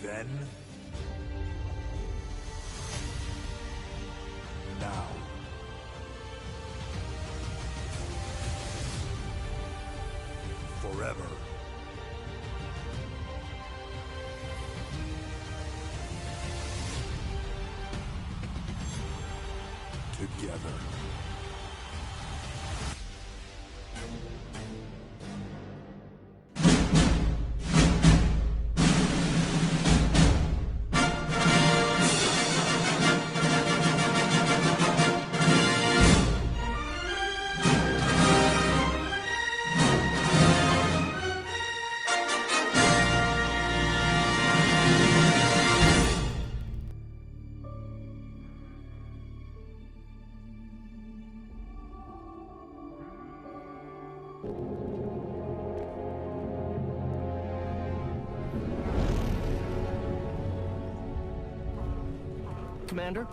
Then... now. Forever. Together. Commander,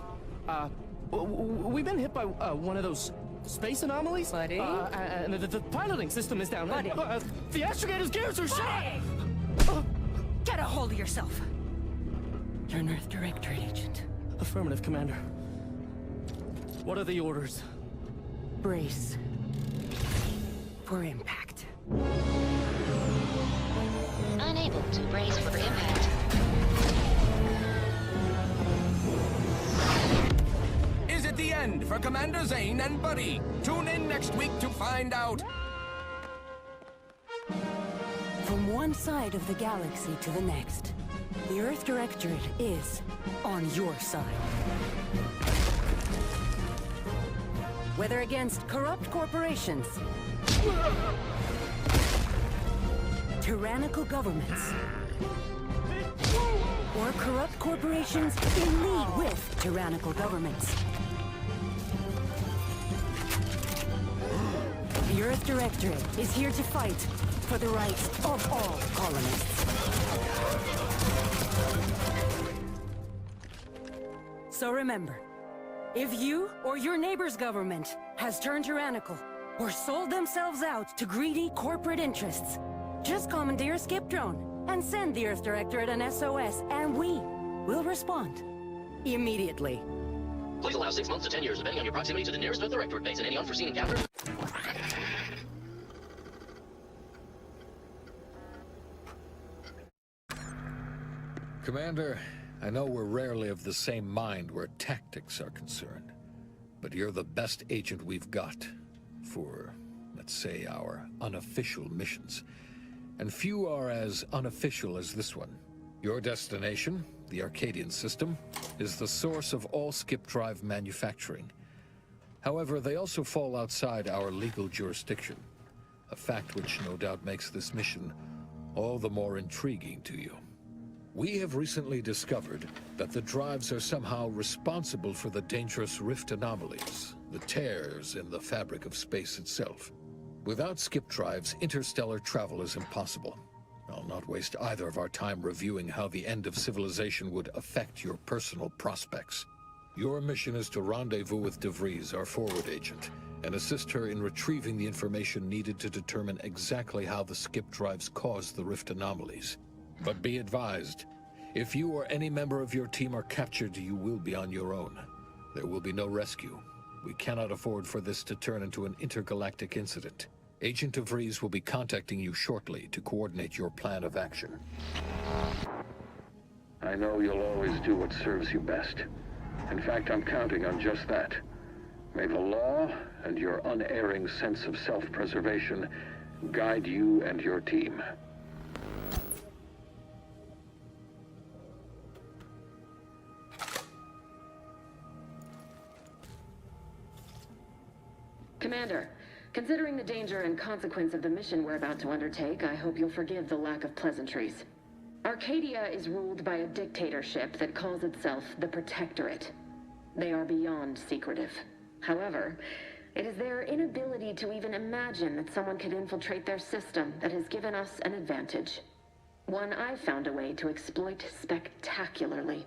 we've been hit by one of those space anomalies. Buddy? And the piloting system is down. Buddy? The astrogator's gears are shot! Get a hold of yourself! You're an Earth Directorate agent. Affirmative, Commander. What are the orders? Brace for impact. Unable to brace for impact. Is it the end for Commander Zane and Buddy? Tune in next week to find out. From one side of the galaxy to the next, the Earth Directorate is on your side. Whether against corrupt corporations, tyrannical governments, or corrupt corporations in league with tyrannical governments, the Earth Directorate is here to fight for the rights of all colonists. So remember, if you or your neighbor's government has turned tyrannical or sold themselves out to greedy corporate interests, just commandeer a skip drone and send the Earth Directorate an SOS, and we will respond immediately. Please allow 6 months to 10 years, depending on your proximity to the nearest Earth Directorate base and any unforeseen encounter. Commander, I know we're rarely of the same mind where tactics are concerned, but you're the best agent we've got for, let's say, our unofficial missions. And few are as unofficial as this one. Your destination, the Arcadian system, is the source of all skip drive manufacturing. However, they also fall outside our legal jurisdiction, a fact which no doubt makes this mission all the more intriguing to you. We have recently discovered that the drives are somehow responsible for the dangerous rift anomalies, the tears in the fabric of space itself. Without skip drives, interstellar travel is impossible. I'll not waste either of our time reviewing how the end of civilization would affect your personal prospects. Your mission is to rendezvous with DeVries, our forward agent, and assist her in retrieving the information needed to determine exactly how the skip drives caused the rift anomalies. But be advised, if you or any member of your team are captured, you will be on your own. There will be no rescue. We cannot afford for this to turn into an intergalactic incident. Agent DeVries will be contacting you shortly to coordinate your plan of action. I know you'll always do what serves you best. In fact, I'm counting on just that. May the law and your unerring sense of self-preservation guide you and your team. Commander, considering the danger and consequence of the mission we're about to undertake, I hope you'll forgive the lack of pleasantries. Arcadia is ruled by a dictatorship that calls itself the Protectorate. They are beyond secretive. However, it is their inability to even imagine that someone could infiltrate their system that has given us an advantage. One I've found a way to exploit spectacularly.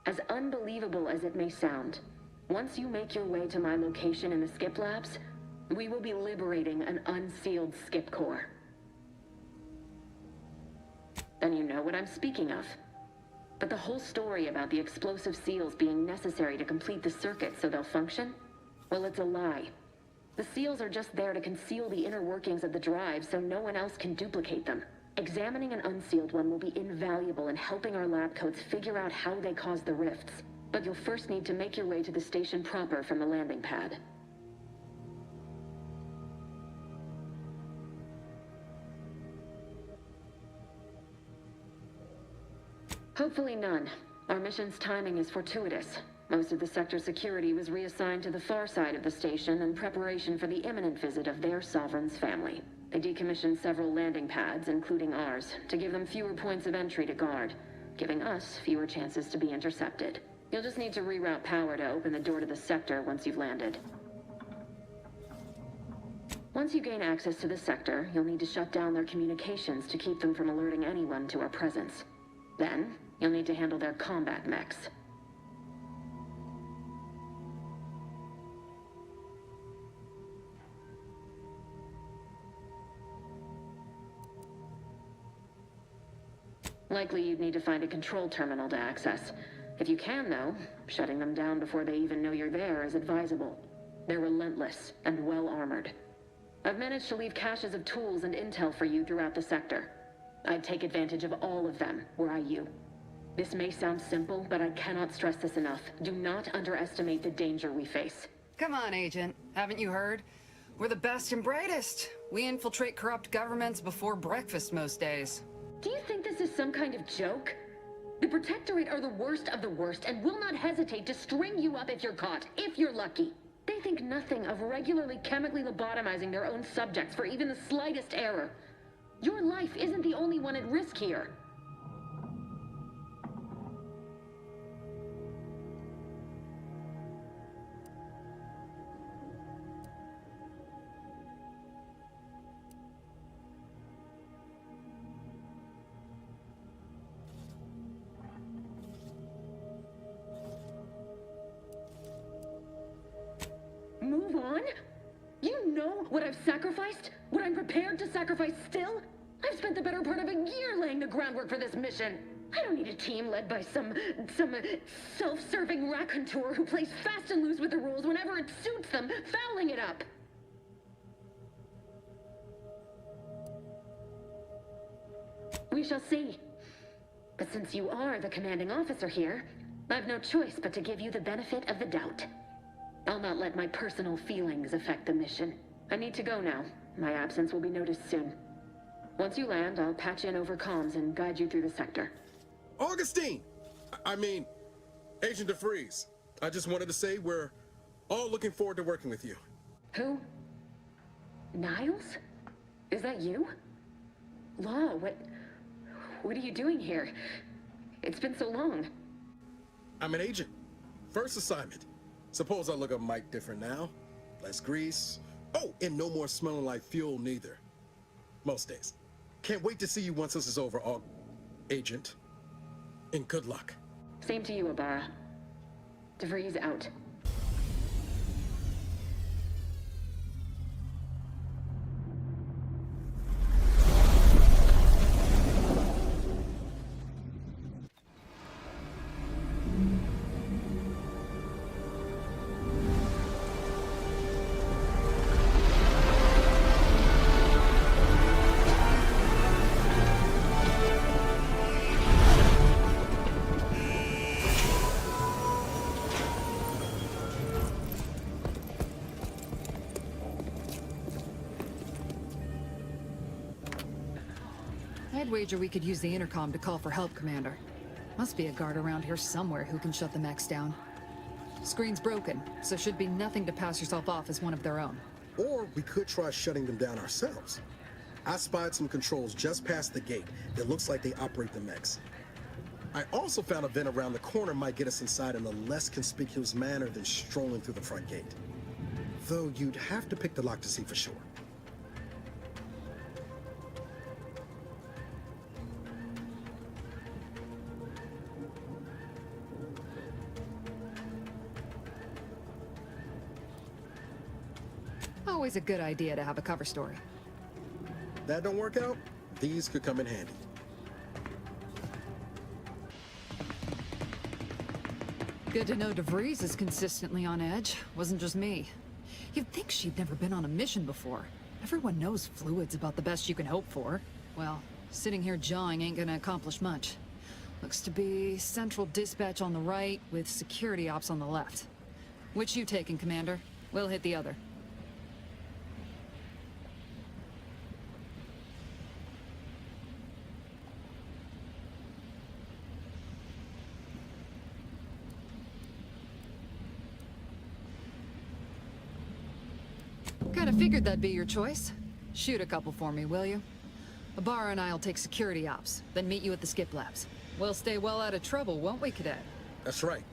As unbelievable as it may sound, once you make your way to my location in the skip labs, we will be liberating an unsealed skip core. Then you know what I'm speaking of. But the whole story about the explosive seals being necessary to complete the circuit so they'll function? Well, it's a lie. The seals are just there to conceal the inner workings of the drive so no one else can duplicate them. Examining an unsealed one will be invaluable in helping our lab coats figure out how they cause the rifts. But you'll first need to make your way to the station proper from the landing pad. Hopefully none. Our mission's timing is fortuitous. Most of the sector security was reassigned to the far side of the station in preparation for the imminent visit of their sovereign's family. They decommissioned several landing pads, including ours, to give them fewer points of entry to guard, giving us fewer chances to be intercepted. You'll just need to reroute power to open the door to the sector once you've landed. Once you gain access to the sector, you'll need to shut down their communications to keep them from alerting anyone to our presence. Then, you'll need to handle their combat mechs. Likely you'd need to find a control terminal to access. If you can, though, shutting them down before they even know you're there is advisable. They're relentless and well-armored. I've managed to leave caches of tools and intel for you throughout the sector. I'd take advantage of all of them, were I you. This may sound simple, but I cannot stress this enough. Do not underestimate the danger we face. Come on, Agent. Haven't you heard? We're the best and brightest. We infiltrate corrupt governments before breakfast most days. Do you think this is some kind of joke? The Protectorate are the worst of the worst and will not hesitate to string you up if you're caught, if you're lucky. They think nothing of regularly chemically lobotomizing their own subjects for even the slightest error. Your life isn't the only one at risk here. Move on? You know what I've sacrificed? What I'm prepared to sacrifice still? I've spent the better part of a year laying the groundwork for this mission. I don't need a team led by some self-serving raconteur who plays fast and loose with the rules whenever it suits them, fouling it up. We shall see. But since you are the commanding officer here, I've no choice but to give you the benefit of the doubt. I'll not let my personal feelings affect the mission. I need to go now. My absence will be noticed soon. Once you land, I'll patch in over comms and guide you through the sector. Augustine! I mean, Agent DeFreeze. I just wanted to say we're all looking forward to working with you. Who? Niles? Is that you? Law, what are you doing here? It's been so long. I'm an agent. First assignment. Suppose I look a mite different now. Less grease. Oh, and no more smelling like fuel neither. Most days. Can't wait to see you once this is over, Agent. And good luck. Same to you, Ibarra. DeVries out. I'd wager we could use the intercom to call for help, Commander. Must be a guard around here somewhere who can shut the mechs down. Screen's broken, so should be nothing to pass yourself off as one of their own. Or we could try shutting them down ourselves. I spied some controls just past the gate that looks like they operate the mechs. I also found a vent around the corner might get us inside in a less conspicuous manner than strolling through the front gate. Though you'd have to pick the lock to see for sure. Always a good idea to have a cover story. That don't work out, these could come in handy. Good to know DeVries is consistently on edge. Wasn't just me. You'd think she'd never been on a mission before. Everyone knows fluid's about the best you can hope for. Well, sitting here jawing ain't gonna accomplish much. Looks to be central dispatch on the right with security ops on the left. Which you taking, Commander? We'll hit the other. Kinda figured that'd be your choice. Shoot a couple for me, will you? Ibarra and I'll take security ops, then meet you at the skip labs. We'll stay well out of trouble, won't we, Cadet? That's right.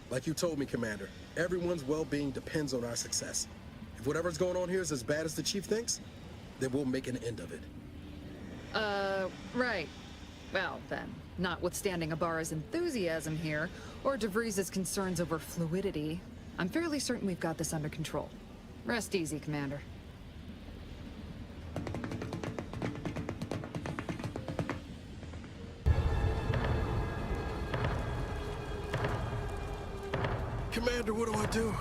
Like you told me, Commander, everyone's well-being depends on our success. If whatever's going on here is as bad as the Chief thinks, then we'll make an end of it. Right. Well, then, notwithstanding Ibarra's enthusiasm here, or DeVries' concerns over fluidity, I'm fairly certain we've got this under control. Rest easy, Commander. Commander, what do I do?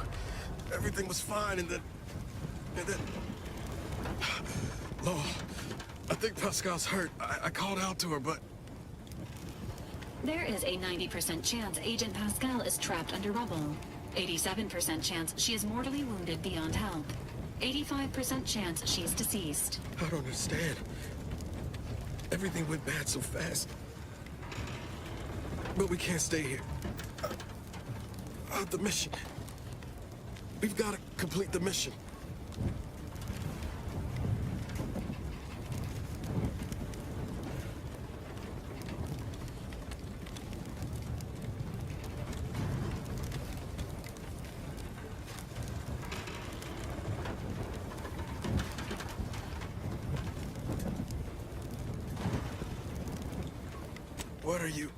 Everything was fine, and then... Law, I think Pascal's hurt. I called out to her, but... There is a 90% chance Agent Pascal is trapped under rubble. 87% chance she is mortally wounded beyond help. 85% chance she's deceased. I don't understand. Everything went bad so fast. But we can't stay here. The mission. We've got to complete the mission. What are you?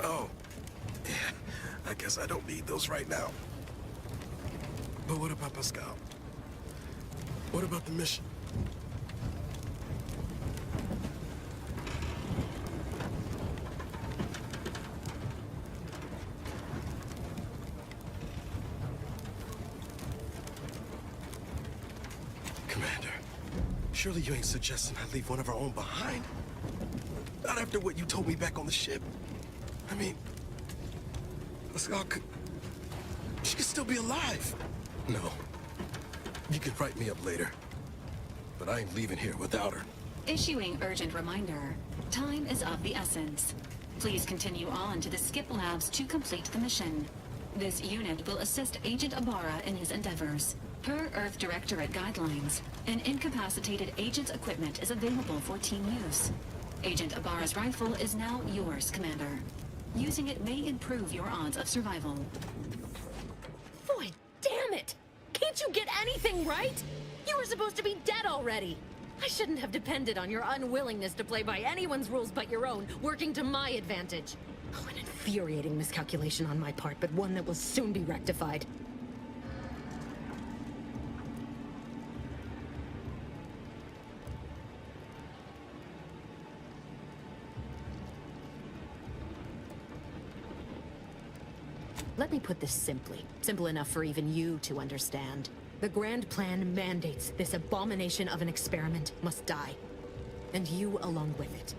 Oh. Yeah, I guess I don't need those right now. But what about Pascal? What about the mission? Commander, surely you ain't suggesting I leave one of our own behind? Not after what you told me back on the ship. I mean, Pascal could... She could still be alive. No. You can write me up later. But I ain't leaving here without her. Issuing urgent reminder. Time is of the essence. Please continue on to the skip labs to complete the mission. This unit will assist Agent Ibarra in his endeavors. Per Earth Directorate guidelines, an incapacitated agent's equipment is available for team use. Agent Ibarra's rifle is now yours, Commander. Using it may improve your odds of survival. Boy, damn it! Can't you get anything right? You were supposed to be dead already. I shouldn't have depended on your unwillingness to play by anyone's rules but your own, working to my advantage. Oh, an infuriating miscalculation on my part, but one that will soon be rectified. Let me put this simply. Simple enough for even you to understand. The Grand Plan mandates this abomination of an experiment must die. And you along with it.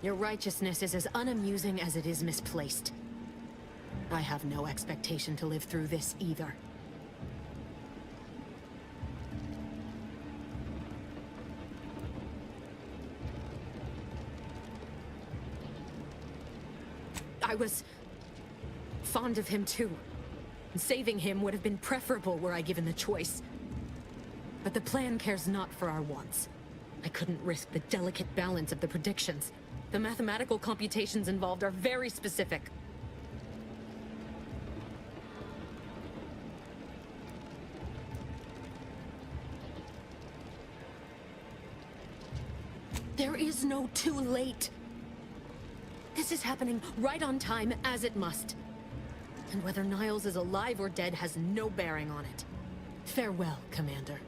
Your righteousness is as unamusing as it is misplaced. I have no expectation to live through this either. I was fond of him too. Saving him would have been preferable were I given the choice. But the plan cares not for our wants. I couldn't risk the delicate balance of the predictions. The mathematical computations involved are very specific. There is no too late. This is happening right on time, as it must. And whether Niles is alive or dead has no bearing on it. Farewell, Commander.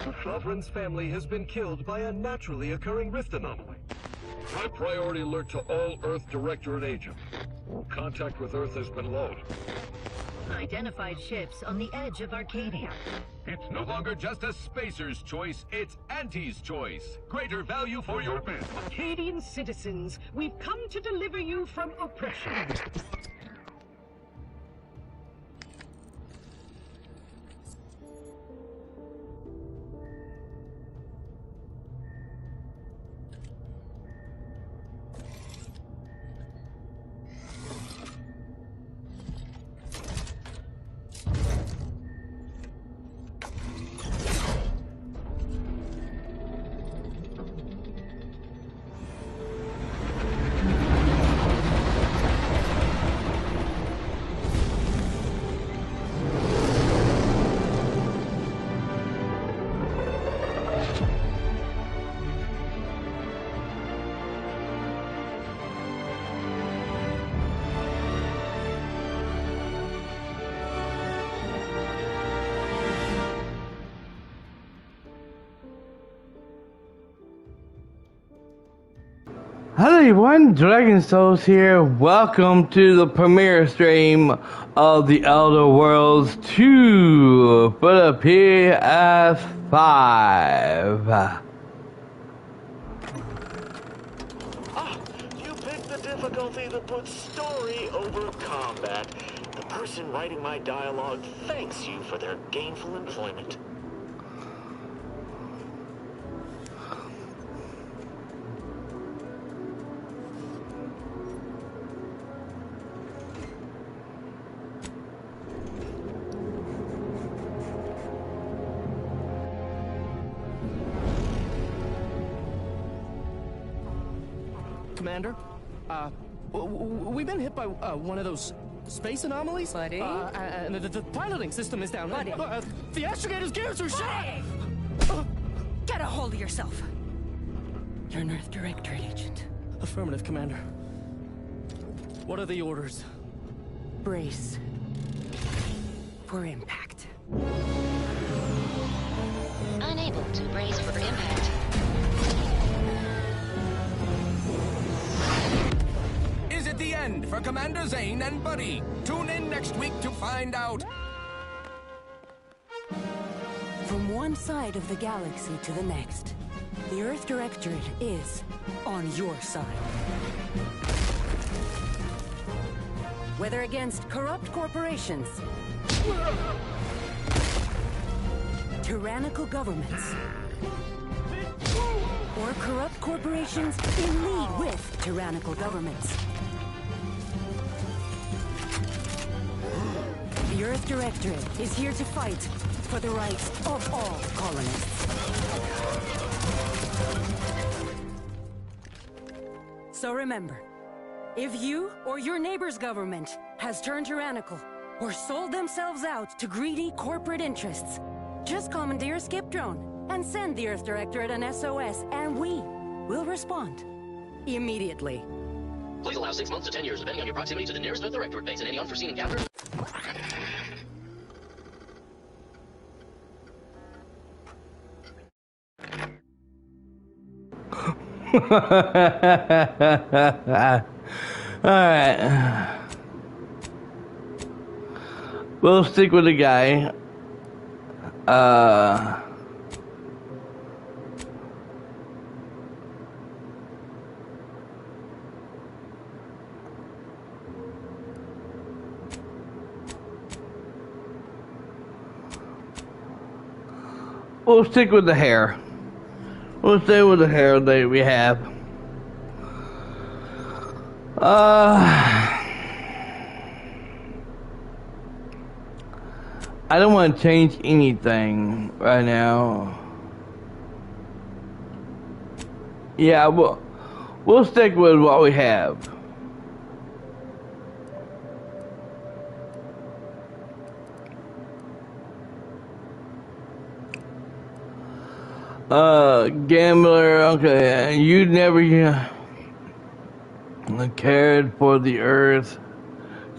The Sovereign's family has been killed by a naturally occurring rift anomaly. High priority alert to all Earth Directorate agents. Contact with Earth has been low. Identified ships on the edge of Arcadia. It's no longer just a spacer's choice, it's Auntie's choice. Greater value for your men. Arcadian citizens, we've come to deliver you from oppression. Hello everyone, Dragon Souls here. Welcome to the premiere stream of The Elder Worlds 2 for the PS5. You picked the difficulty that puts story over combat. The person writing my dialogue thanks you for their gainful employment. Commander, we've been hit by one of those space anomalies. Buddy? And the piloting system is down. Buddy? The astrogator's gears are shot! Get a hold of yourself. You're an Earth Directorate agent. Affirmative, Commander. What are the orders? Brace for impact. Unable to brace for impact. Is it the end for Commander Zane and Buddy? Tune in next week to find out. From one side of the galaxy to the next, the Earth Directorate is on your side. Whether against corrupt corporations, tyrannical governments, or corrupt corporations in league with tyrannical governments, the Earth Directorate is here to fight for the rights of all colonists. So remember, if you or your neighbor's government has turned tyrannical or sold themselves out to greedy corporate interests, just commandeer a skip drone and send the Earth Directorate an SOS, and we will respond immediately. Please allow 6 months to 10 years, depending on your proximity to the nearest Earth Directorate base and any unforeseen encounters. Alright. We'll stick with the guy. We'll stick with the hair. We'll stay with the hair that we have. I don't want to change anything right now. Yeah, we'll stick with what we have. Gambler, okay, you never cared for the earth,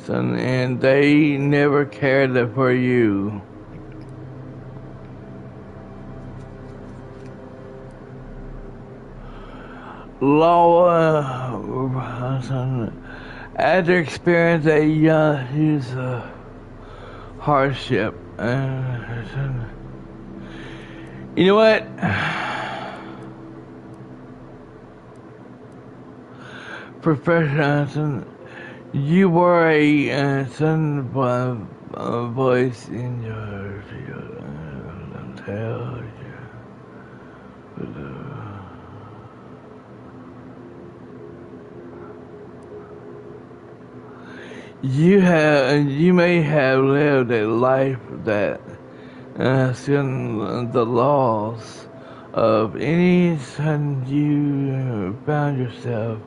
son, and they never cared for you. Law, son, after experience a huge hardship, son, you know what? Professional, you were a son voice in your field. I'll tell you. You may have lived a life that the laws of any son you found yourself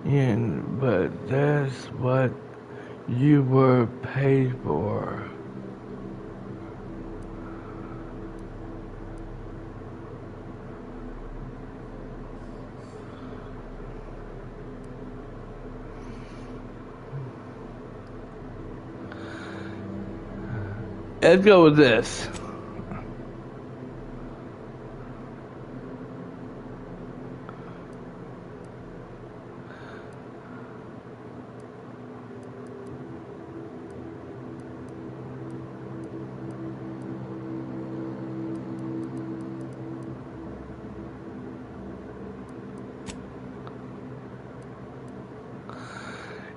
in, but that's what you were paid for. Let's go with this.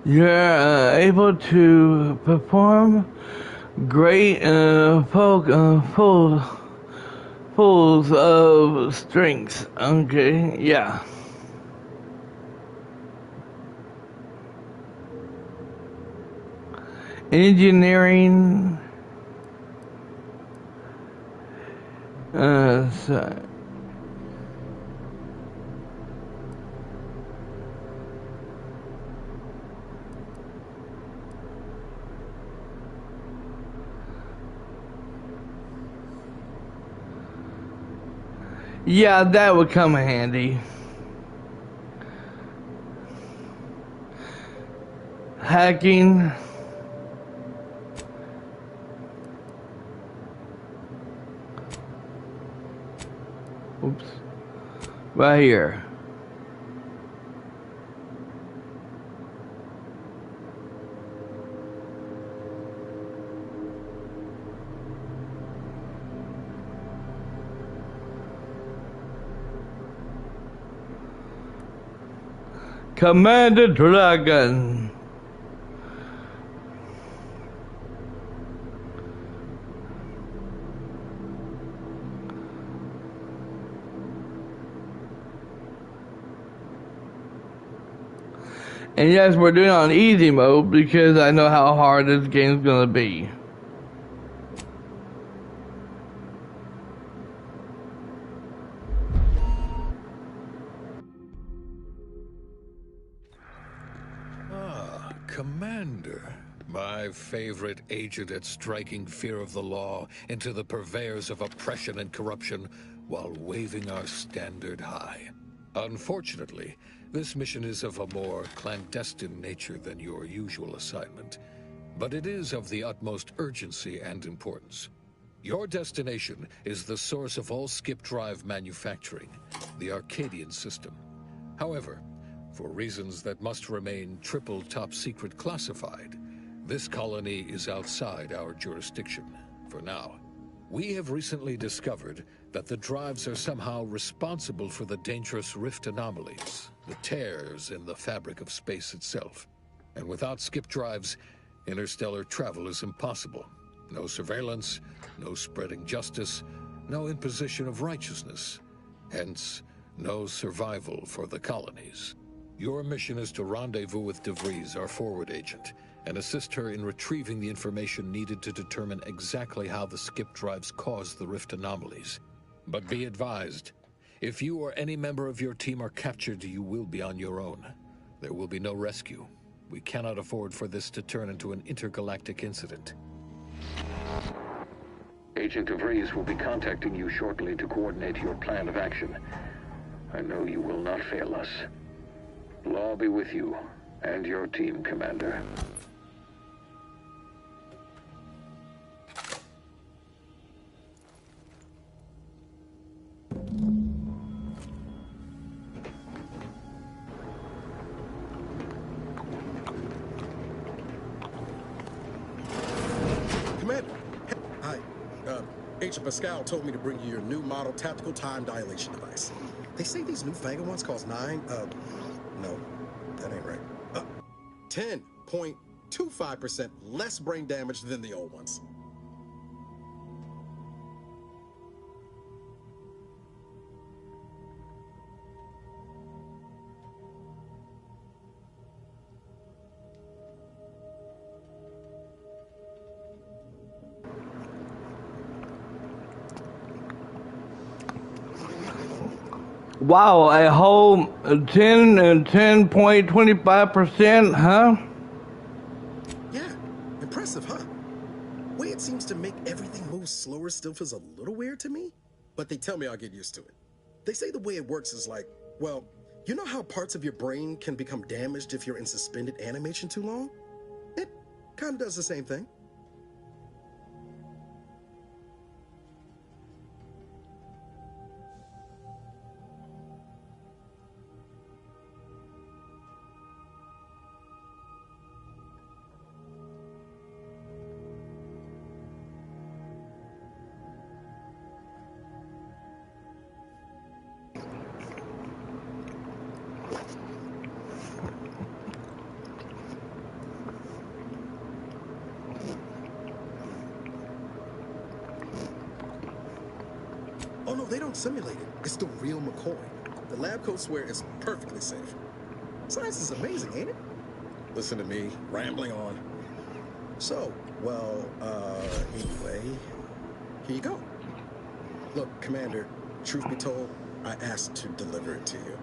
You're able to perform great pulls of strengths. Okay, yeah. Engineering. Yeah, that would come handy. Hacking. Oops. Right here. Commander Dragon. And yes, we're doing it on easy mode because I know how hard this game's gonna be. Commander, my favorite agent at striking fear of the law into the purveyors of oppression and corruption while waving our standard high. Unfortunately, this mission is of a more clandestine nature than your usual assignment, but it is of the utmost urgency and importance. Your destination is the source of all skip drive manufacturing, the Arcadian system. However, for reasons that must remain triple top secret classified, this colony is outside our jurisdiction, for now. We have recently discovered that the drives are somehow responsible for the dangerous rift anomalies, the tears in the fabric of space itself. And without skip drives, interstellar travel is impossible. No surveillance, no spreading justice, no imposition of righteousness. Hence, no survival for the colonies. Your mission is to rendezvous with DeVries, our forward agent, and assist her in retrieving the information needed to determine exactly how the skip drives caused the rift anomalies. But be advised, if you or any member of your team are captured, you will be on your own. There will be no rescue. We cannot afford for this to turn into an intergalactic incident. Agent DeVries will be contacting you shortly to coordinate your plan of action. I know you will not fail us. Law be with you and your team, Commander. Commander, hi. Agent Pascal told me to bring you your new model tactical time dilation device. They say these newfangled ones cost no, that ain't right. 10.25% less brain damage than the old ones. Wow, a whole 10.25%, huh? Yeah, impressive, huh? Way it seems to make everything move slower still feels a little weird to me, but they tell me I'll get used to it. They say the way it works is like, well, you know how parts of your brain can become damaged if you're in suspended animation too long? It kind of does the same thing. Oh no, they don't simulate it. It's the real McCoy. The lab coats swear it's perfectly safe. Science is amazing, ain't it? Listen to me, rambling on. So, well, anyway, here you go. Look, Commander, truth be told, I asked to deliver it to you.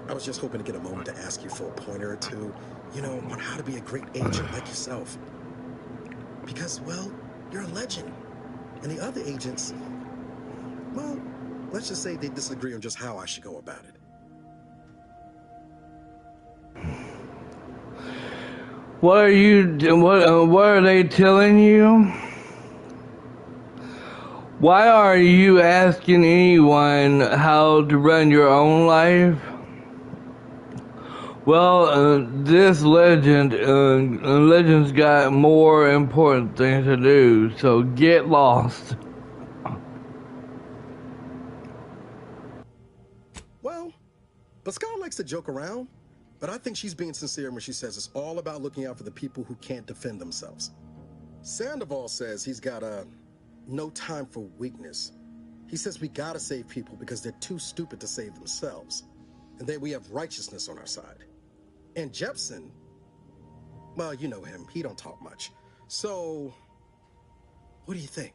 I was just hoping to get a moment to ask you for a pointer or two, you know, on how to be a great agent like yourself. Because, well, you're a legend. And the other agents, well, let's just say they disagree on just how I should go about it. What are they telling you? Why are you asking anyone how to run your own life? Well, this legend's got more important things to do, so get lost. Well, Pascal likes to joke around, but I think she's being sincere when she says it's all about looking out for the people who can't defend themselves. Sandoval says he's got no time for weakness. He says we gotta save people because they're too stupid to save themselves, and that we have righteousness on our side. And Jepson, well, you know him, he don't talk much. So, what do you think?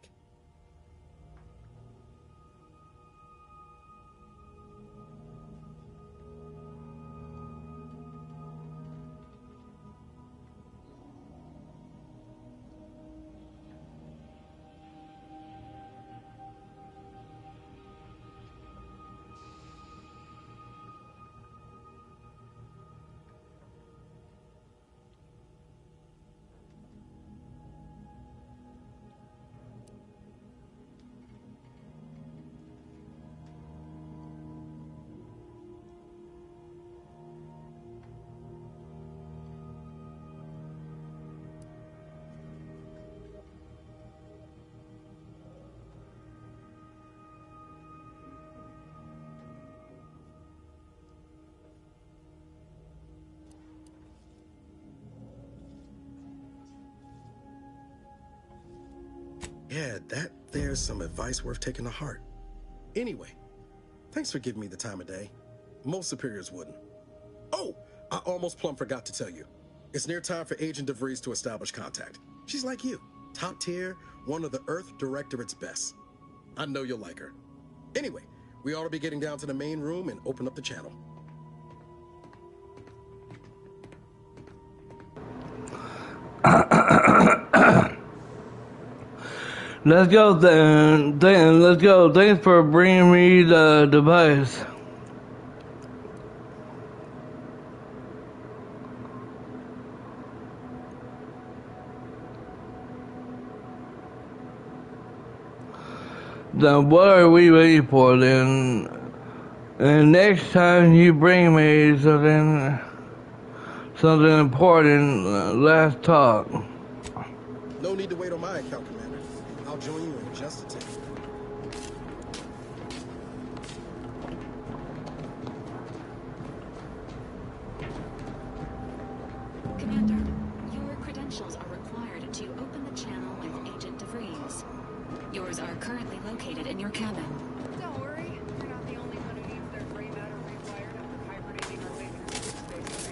Yeah, there's some advice worth taking to heart. Anyway, thanks for giving me the time of day. Most superiors wouldn't. Oh, I almost plumb forgot to tell you. It's near time for Agent DeVries to establish contact. She's like you, top tier, one of the Earth Directorate's best. I know you'll like her. Anyway, we ought to be getting down to the main room and open up the channel. Let's go then. Let's go. Thanks for bringing me the device. Then what are we waiting for then? And next time you bring me something important, last talk. No need to wait on my account, Commander. I'll join you in just a tick. Commander, your credentials are required to open the channel with Agent DeVries. Yours are currently located in your cabin. Don't worry, you're not the only one who needs their gray matter rewired after hibernating our way through space,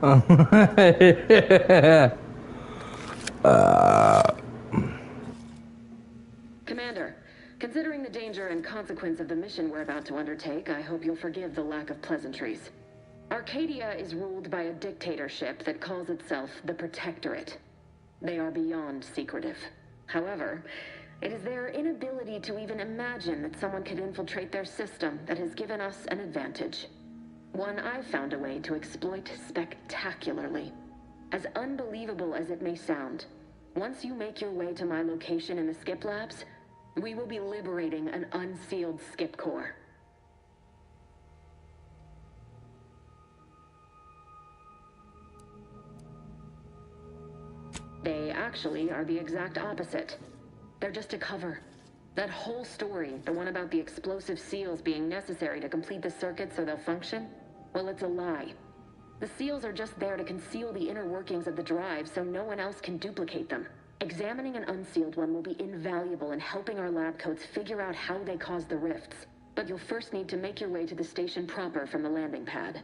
Oh. Commander, considering the danger and consequence of the mission we're about to undertake, I hope you'll forgive the lack of pleasantries. Arcadia is ruled by a dictatorship that calls itself the Protectorate. They are beyond secretive. However, it is their inability to even imagine that someone could infiltrate their system that has given us an advantage. One I've found a way to exploit spectacularly. As unbelievable as it may sound, once you make your way to my location in the Skip Labs, we will be liberating an unsealed Skip Core. They actually are the exact opposite. They're just a cover. That whole story, the one about the explosive seals being necessary to complete the circuit so they'll function, well, it's a lie. The seals are just there to conceal the inner workings of the drive so no one else can duplicate them. Examining an unsealed one will be invaluable in helping our lab coats figure out how they cause the rifts. But you'll first need to make your way to the station proper from the landing pad.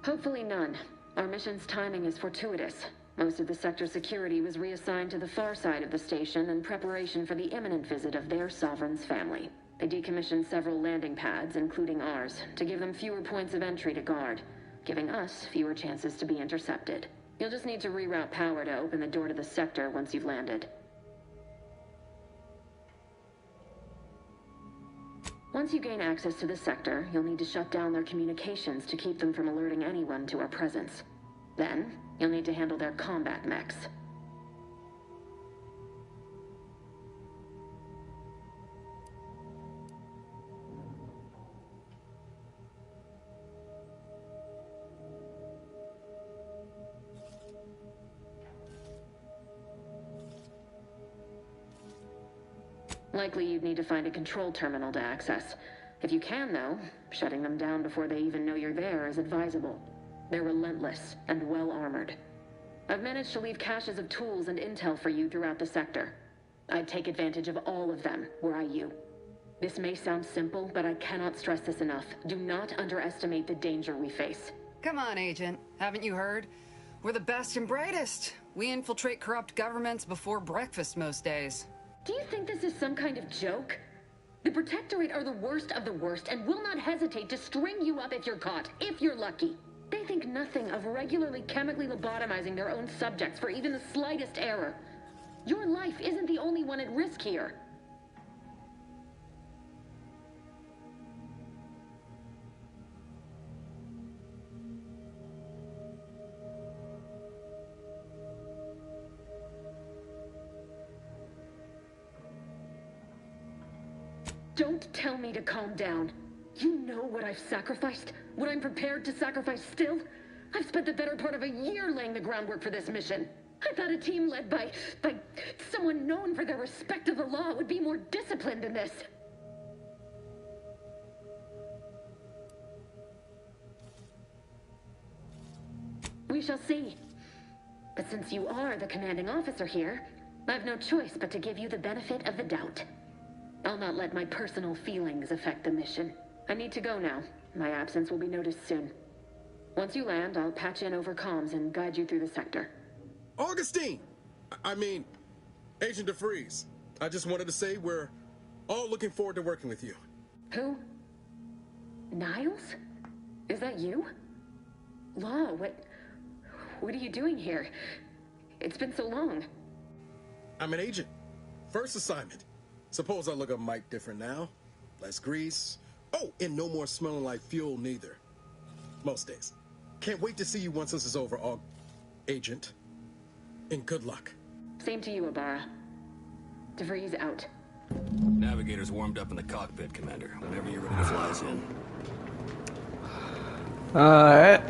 Hopefully none. Our mission's timing is fortuitous. Most of the sector security was reassigned to the far side of the station in preparation for the imminent visit of their sovereign's family. They decommissioned several landing pads, including ours, to give them fewer points of entry to guard, giving us fewer chances to be intercepted. You'll just need to reroute power to open the door to the sector once you've landed. Once you gain access to the sector, you'll need to shut down their communications to keep them from alerting anyone to our presence. Then, you'll need to handle their combat mechs. Likely you'd need to find a control terminal to access. If you can, though, shutting them down before they even know you're there is advisable. They're relentless and well-armored. I've managed to leave caches of tools and intel for you throughout the sector. I'd take advantage of all of them, were I you. This may sound simple, but I cannot stress this enough. Do not underestimate the danger we face. Come on, Agent. Haven't you heard? We're the best and brightest. We infiltrate corrupt governments before breakfast most days. Do you think this is some kind of joke? The Protectorate are the worst of the worst and will not hesitate to string you up if you're caught, if you're lucky. They think nothing of regularly chemically lobotomizing their own subjects for even the slightest error. Your life isn't the only one at risk here. Don't tell me to calm down. You know what I've sacrificed? What I'm prepared to sacrifice still? I've spent the better part of a year laying the groundwork for this mission. I thought a team led by someone known for their respect of the law would be more disciplined than this. We shall see. But since you are the commanding officer here, I've no choice but to give you the benefit of the doubt. I'll not let my personal feelings affect the mission. I need to go now. My absence will be noticed soon. Once you land, I'll patch in over comms and guide you through the sector. Augustine! I mean, Agent DeFreeze. I just wanted to say we're all looking forward to working with you. Who? Niles? Is that you? Law, what are you doing here? It's been so long. I'm an agent. First assignment. Suppose I look a mite different now. Less grease. Oh, and no more smelling like fuel neither. Most days. Can't wait to see you once this is over, Agent. And good luck. Same to you, Ibarra. DeVries out. Navigator's warmed up in the cockpit, Commander. Whenever you're ready to fly us in. Alright.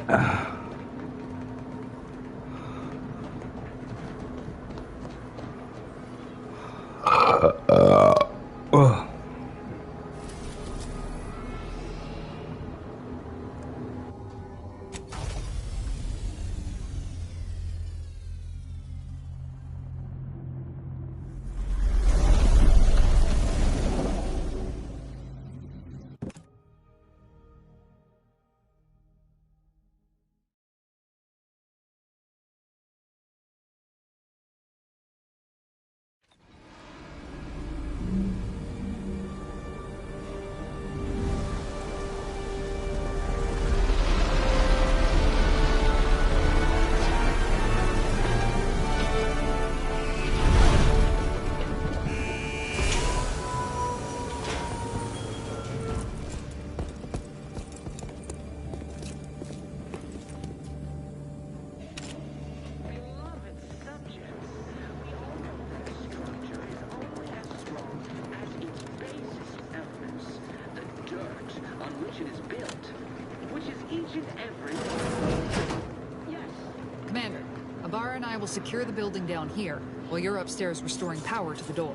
Commander, Ibarra and I will secure the building down here, while you're upstairs restoring power to the door.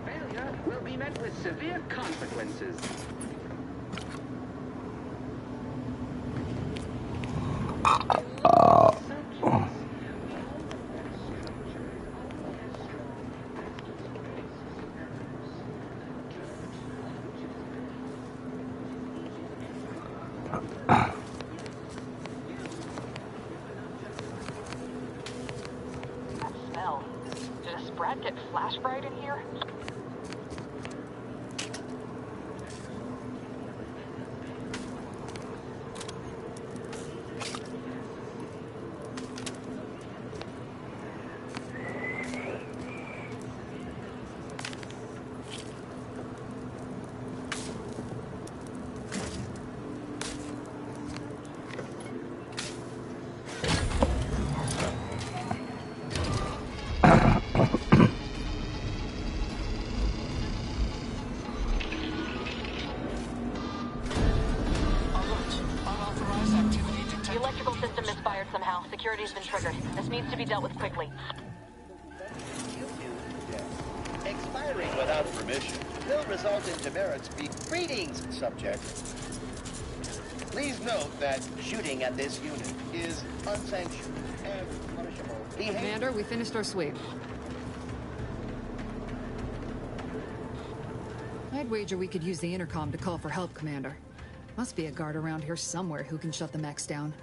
Failure will be met with severe consequences. Smell. Did a sprat get flash fried in here? The electrical system misfired somehow. Security's been triggered. This needs to be dealt with quickly. Expiring Entering without permission will result in demerits. Greetings, subject. Please note that shooting at this unit is unsanctioned and punishable. Commander, we finished our sweep. I'd wager we could use the intercom to call for help, Commander. Must be a guard around here somewhere who can shut the mechs down.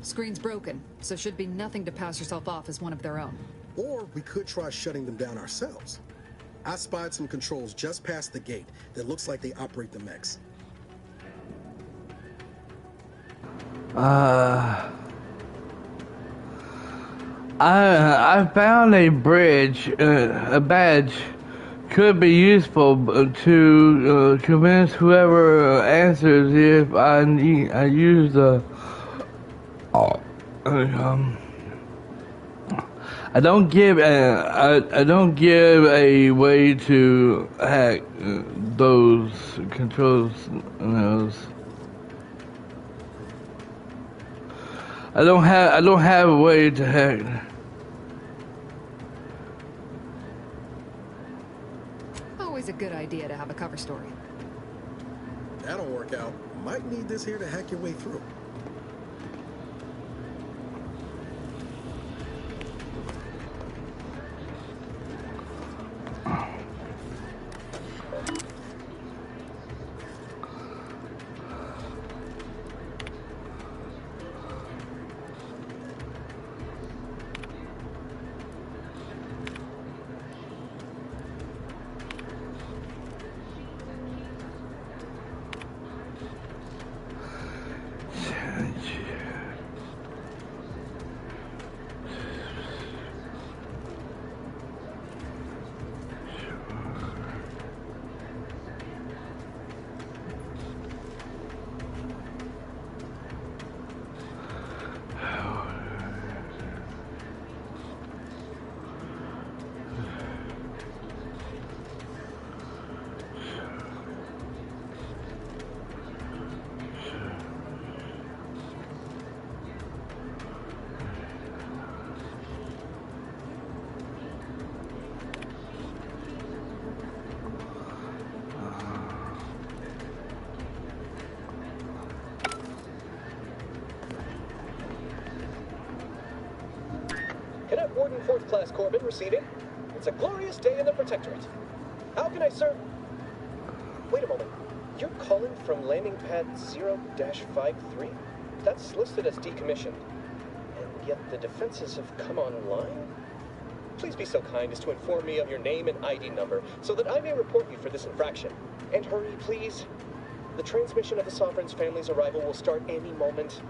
Screen's broken, so should be nothing to pass yourself off as one of their own. Or we could try shutting them down ourselves. I spied some controls just past the gate that looks like they operate the mechs. I found a bridge, a badge could be useful to convince whoever answers if I use the. I don't give a way to hack those controls. I don't have a way to hack. Always a good idea to have a cover story. That'll work out. Might need this here to hack your way through. Cadet Warden 4th Class Corbin receiving. It's a glorious day in the Protectorate. How can I serve? Wait a moment. You're calling from landing pad 0-53? That's listed as decommissioned. And yet the defenses have come online? Please be so kind as to inform me of your name and ID number so that I may report you for this infraction. And hurry, please. The transmission of the Sovereign's family's arrival will start any moment.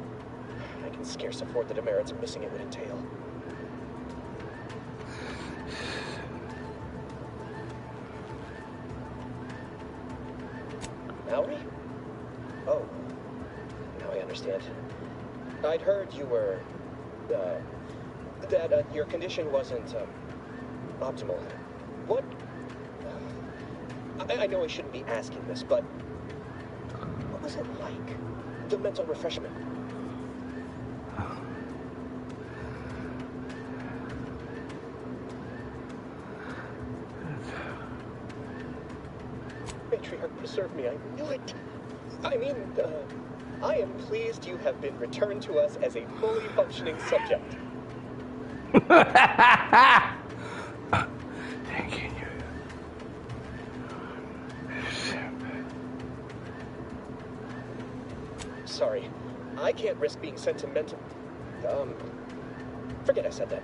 I can scarce afford the demerits of missing it would entail. Mallory? Oh, now I understand. I'd heard you were, that your condition wasn't, optimal. What? I know I shouldn't be asking this, but what was it like? The mental refreshment? Matriarch, preserve me, I knew it. I mean, I am pleased you have been returned to us as a fully functioning subject. Thank you. Sorry, I can't risk being sentimental. Forget I said that.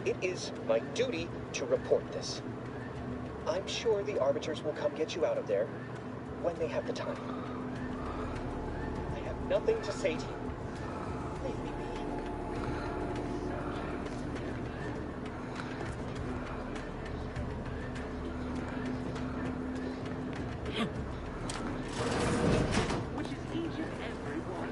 It is my duty to report this. I'm sure the Arbiters will come get you out of there when they have the time. I have nothing to say to you. Leave me be. Which is each and every one.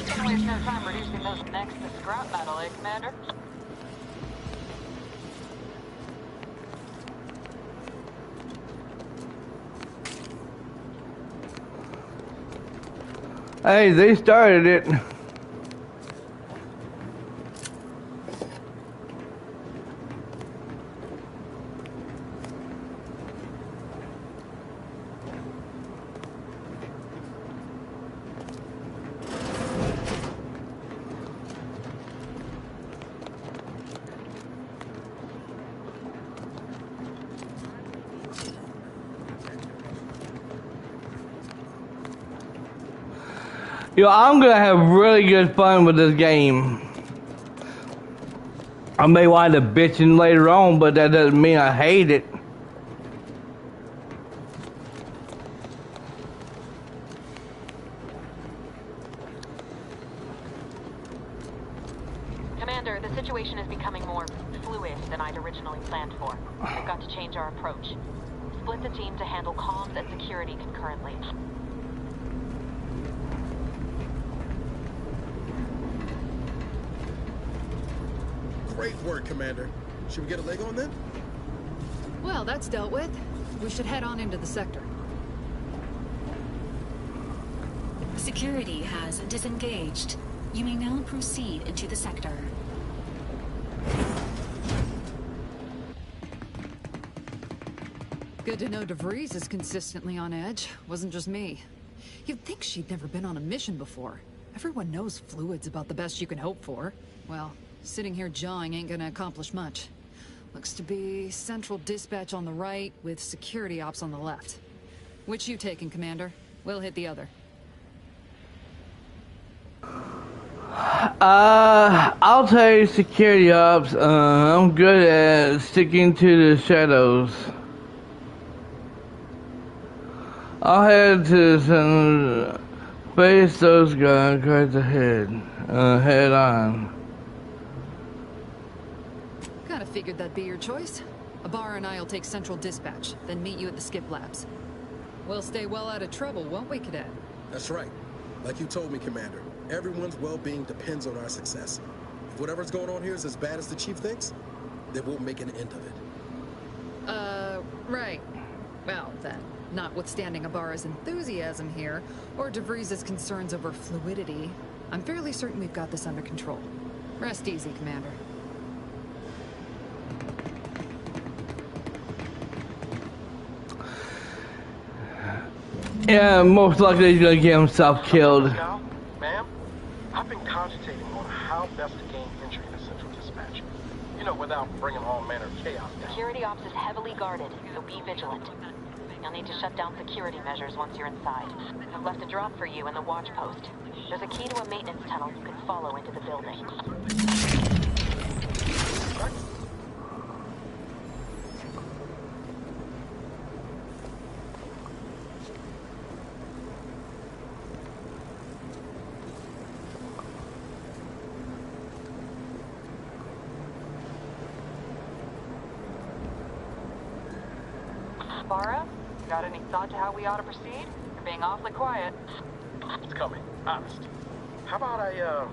Can't waste no time reducing those necks to scrap metal, eh, Commander? Hey, they started it. Yo, I'm gonna have really good fun with this game. I may wind up bitching later on, but that doesn't mean I hate it. Commander, the situation is becoming more fluid than I'd originally planned for. We've got to change our approach. Split the team to handle comms and security concurrently. Great work, Commander. Should we get a leg on then? Well, that's dealt with. We should head on into the sector. Security has disengaged. You may now proceed into the sector. Good to know DeVries is consistently on edge. Wasn't just me. You'd think she'd never been on a mission before. Everyone knows fluid's about the best you can hope for. Well, sitting here jawing ain't gonna accomplish much. Looks to be central dispatch on the right with security ops on the left. Which you taking, Commander? We'll hit the other. I'll take security ops. I'm good at sticking to the shadows. I'll head to face those guys right ahead. Head on. Kinda figured that'd be your choice. Ibarra and I'll take central dispatch, then meet you at the skip labs. We'll stay well out of trouble, won't we, Cadet? That's right. Like you told me, Commander. Everyone's well-being depends on our success. If whatever's going on here is as bad as the Chief thinks, then we'll make an end of it. Right. Well, then, notwithstanding Ibarra's enthusiasm here, or DeVries' concerns over fluidity, I'm fairly certain we've got this under control. Rest easy, Commander. Yeah, most likely he's gonna get himself killed. Ma'am, I've been cogitating on how best to gain entry into Central Dispatch. You know, without bringing all manner of chaos down. Security ops is heavily guarded, so be vigilant. You'll need to shut down security measures once you're inside. I've left a drop for you in the watch post. There's a key to a maintenance tunnel you can follow into the building. Ibarra, got any thought to how we ought to proceed? You're being awfully quiet. It's coming, honest. How about I,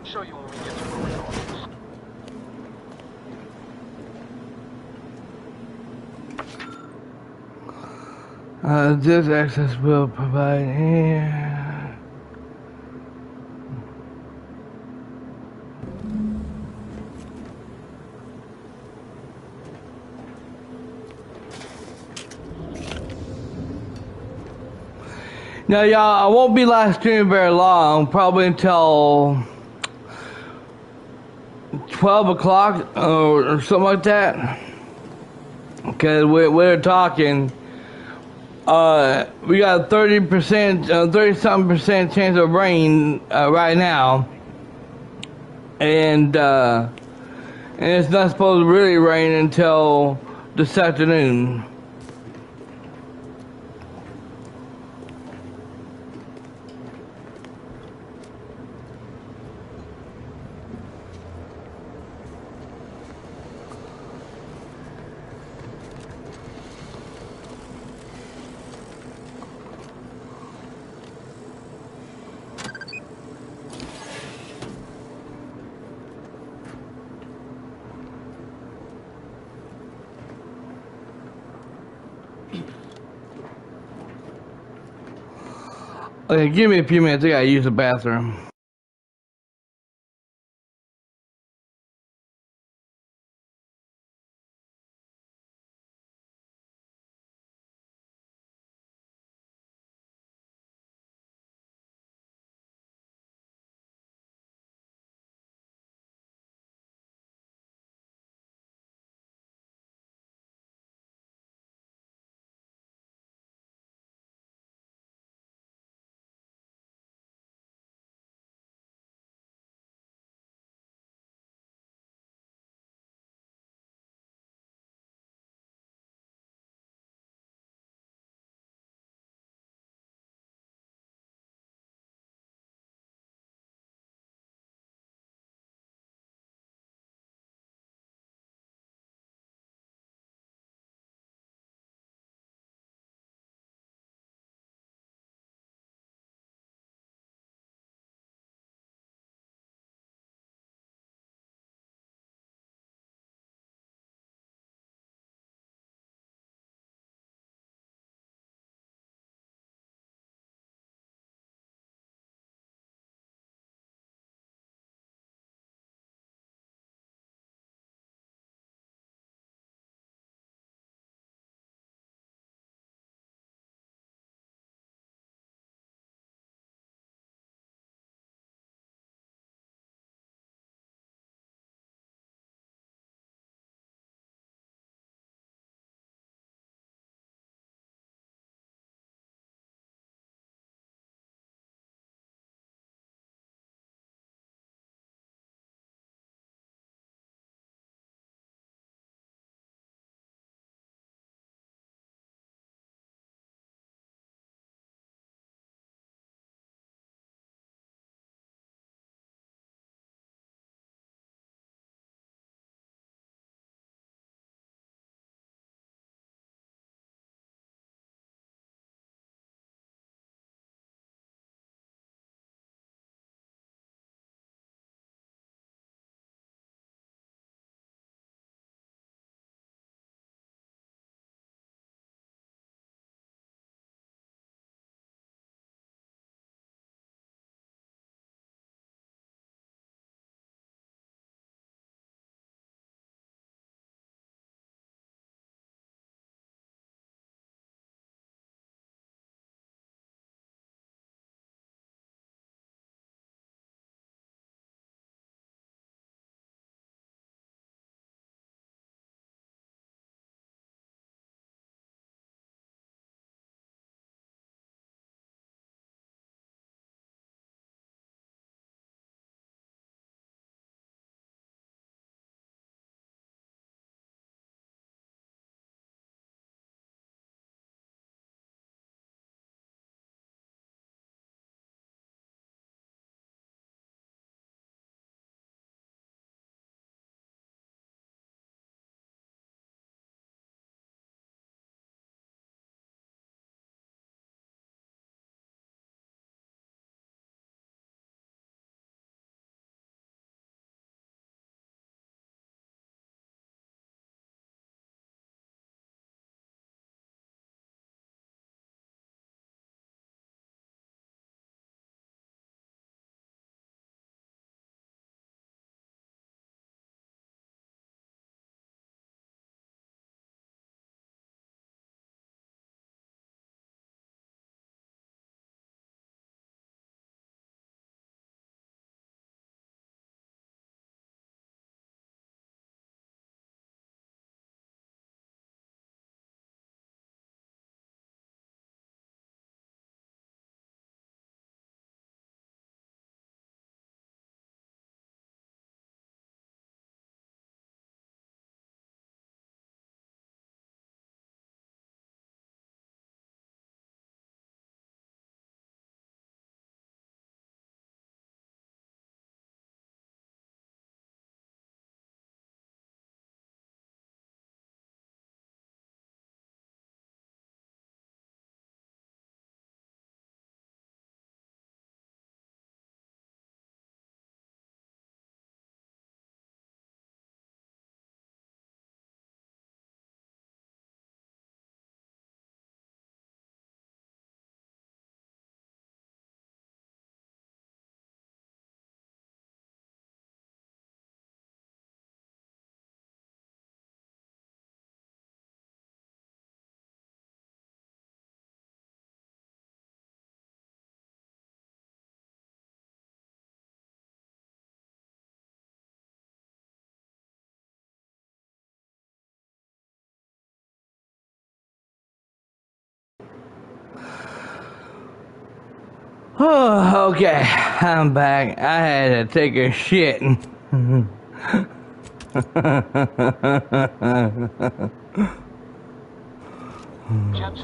show you when we get to where we're going? This access will provide here. Now, y'all, I won't be live streaming very long, probably until 12 o'clock or something like that. Because we're talking, we got 30%, 30-something% chance of rain right now. And it's not supposed to really rain until this afternoon. Okay, give me a few minutes. I gotta use the bathroom. Okay, I'm back. I had to take a shit. Jepson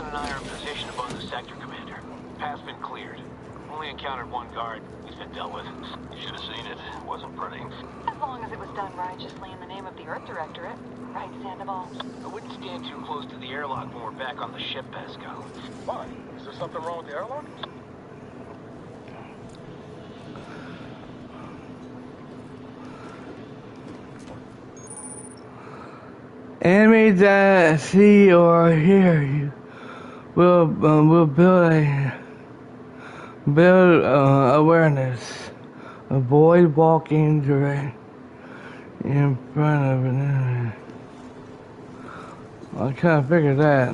and I are in position above the sector, Commander. Path's been cleared. Only encountered one guard. He's been dealt with. You should have seen it. It wasn't pretty. As long as it was done righteously in the name of the Earth Directorate. Right, Sandoval? I wouldn't stand too close to the airlock when we're back on the ship, Pascal. Why? Is there something wrong with the airlock? Enemies that see or hear you will build awareness. Avoid walking direct in front of an enemy. I kind of figured that.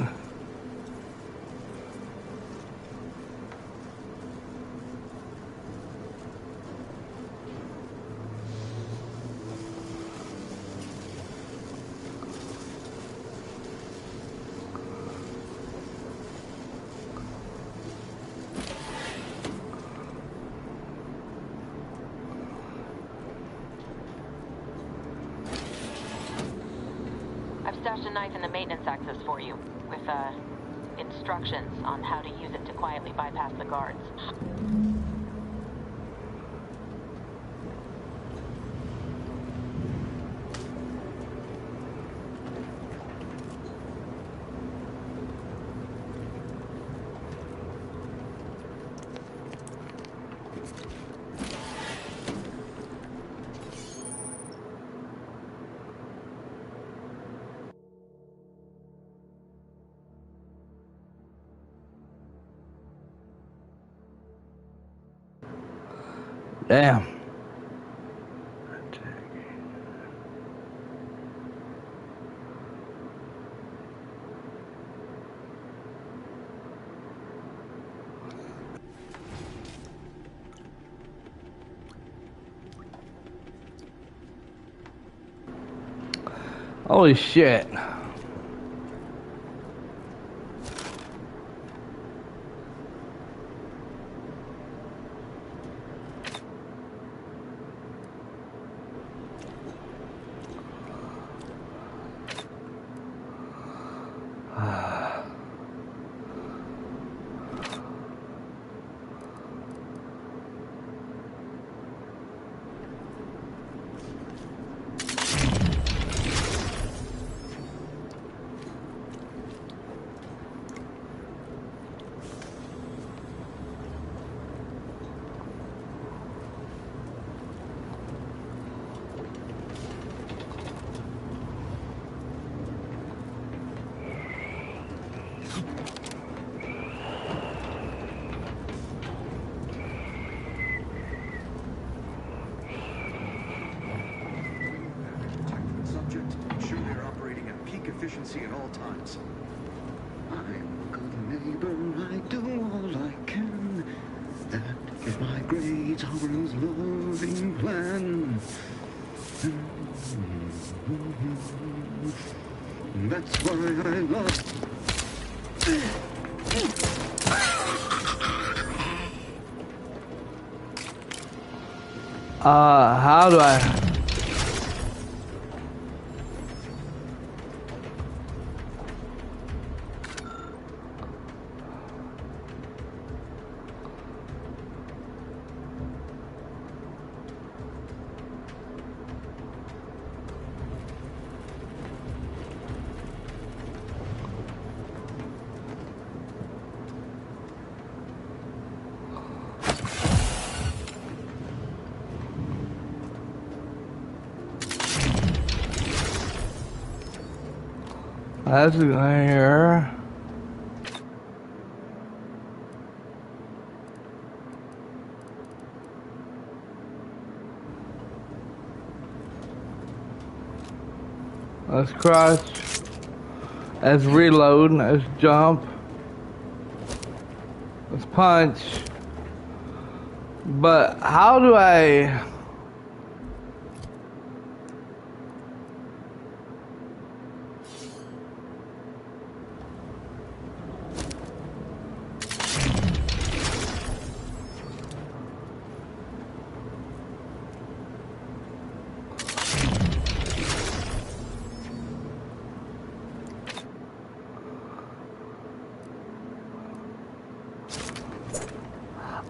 I've stashed a knife in the maintenance access for you, with, instructions on how to use it to quietly bypass the guards. Damn. Holy shit. Efficiency at all times. I'm a good neighbor, I do all I can. That is my great Tyrant's loving plan. That's why I love. How do I? That's here. Let's crouch. Let's reload. Let's jump. Let's punch. But how do I...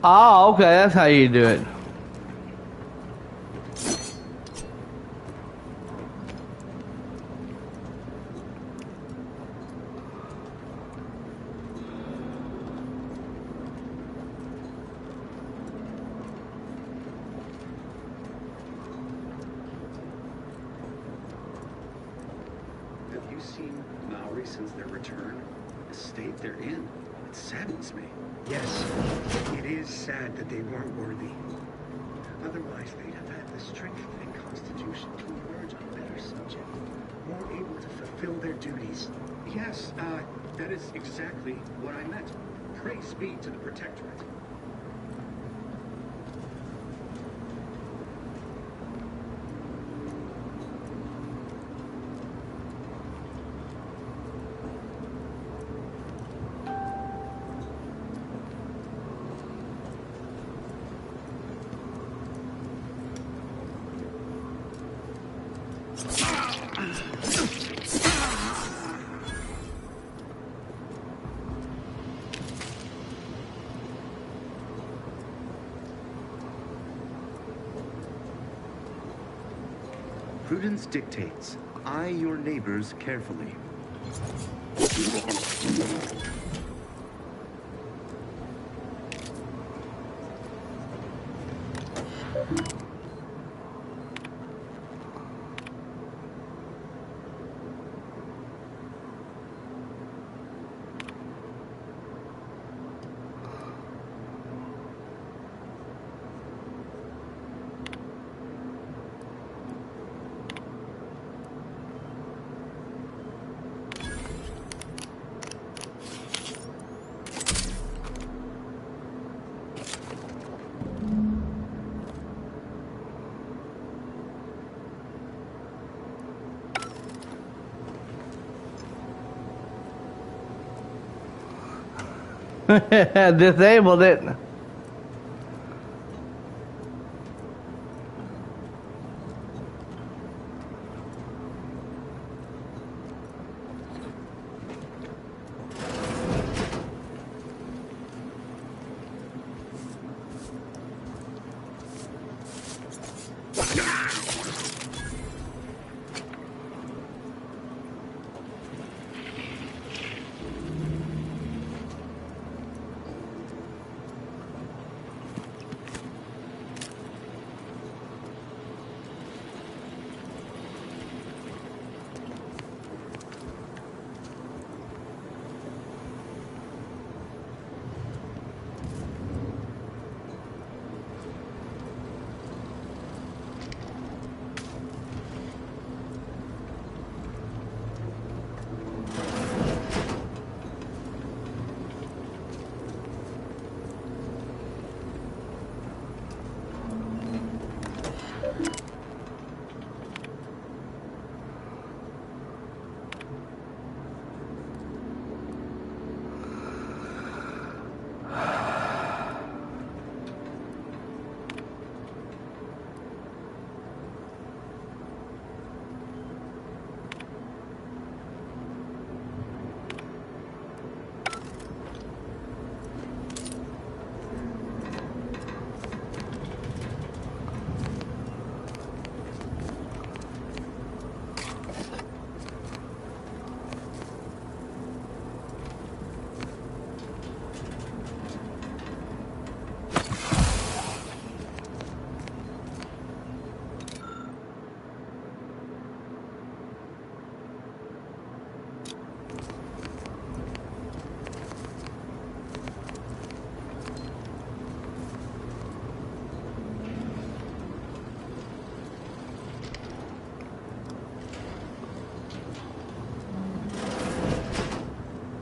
Oh, okay, that's how you do it. Have you seen Maori since their return? The state they're in. It saddens me. Yes, it is sad that they weren't worthy. Otherwise, they'd have had the strength and constitution to emerge a better subject, more able to fulfill their duties. Yes, that is exactly what I meant. Praise be to the Protectorate. Prudence dictates, eye your neighbors carefully. Disabled it.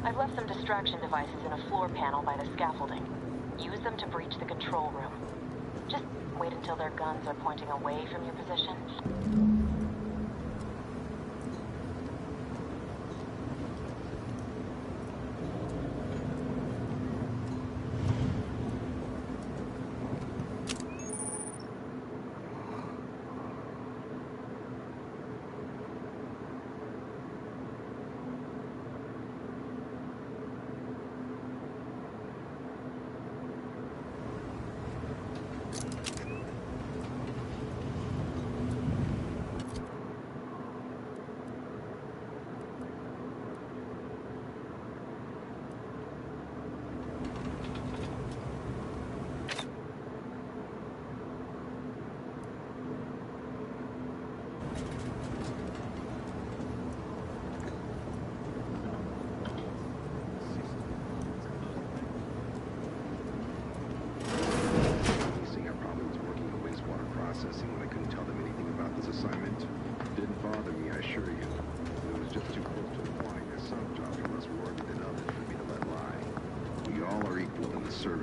I've left some distraction devices in a floor panel by the scaffolding. Use them to breach the control room. Just wait until their guns are pointing away from your position.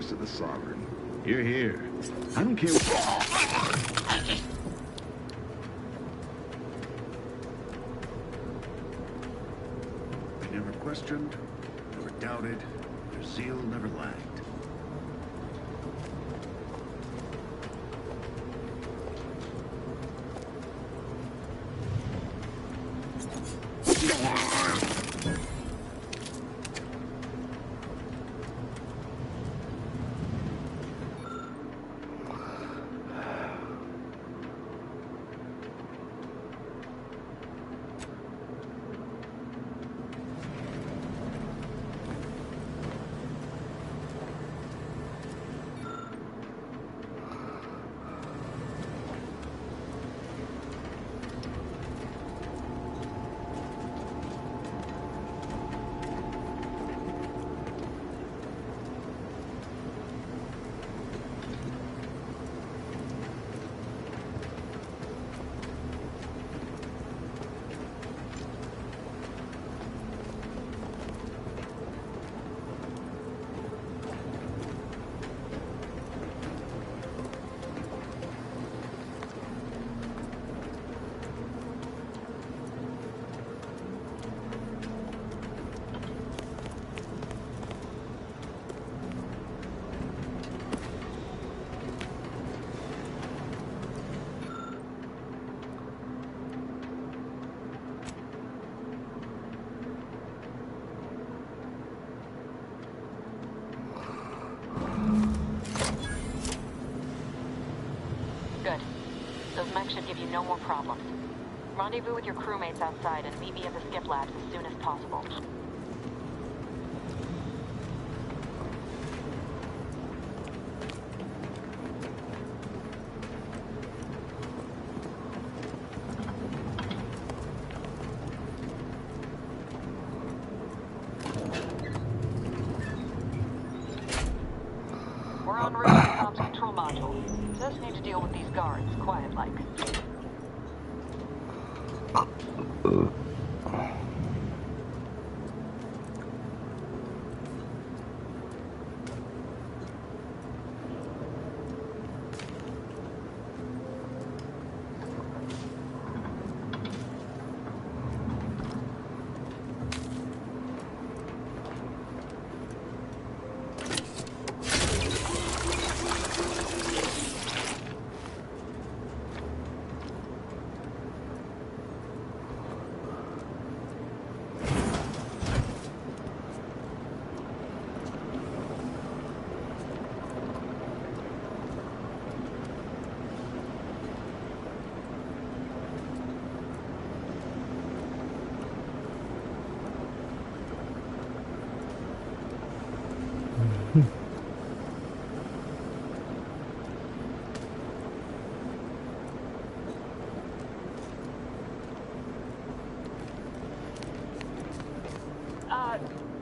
to the Sovereign. You're here. I don't care I never questioned, never doubted, their zeal never lagged. Good. Those mechs should give you no more problems. Rendezvous with your crewmates outside and meet me at the skip labs as soon as possible. We're en route to the comms control module. Just need to deal with these guards, quiet-like.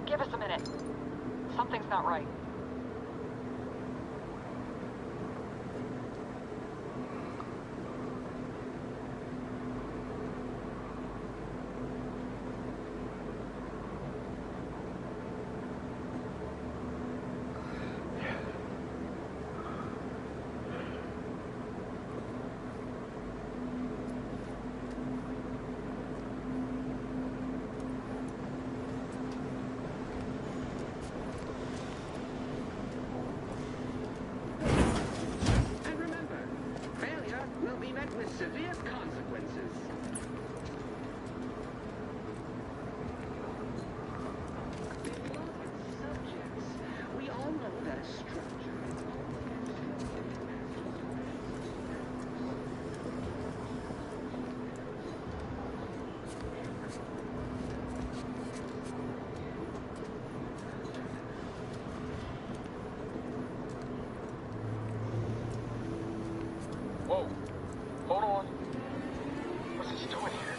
Give us a minute. Something's not right. With severe consequences. Subjects. We all know that a structure Whoa. Hold on. What's he doing here?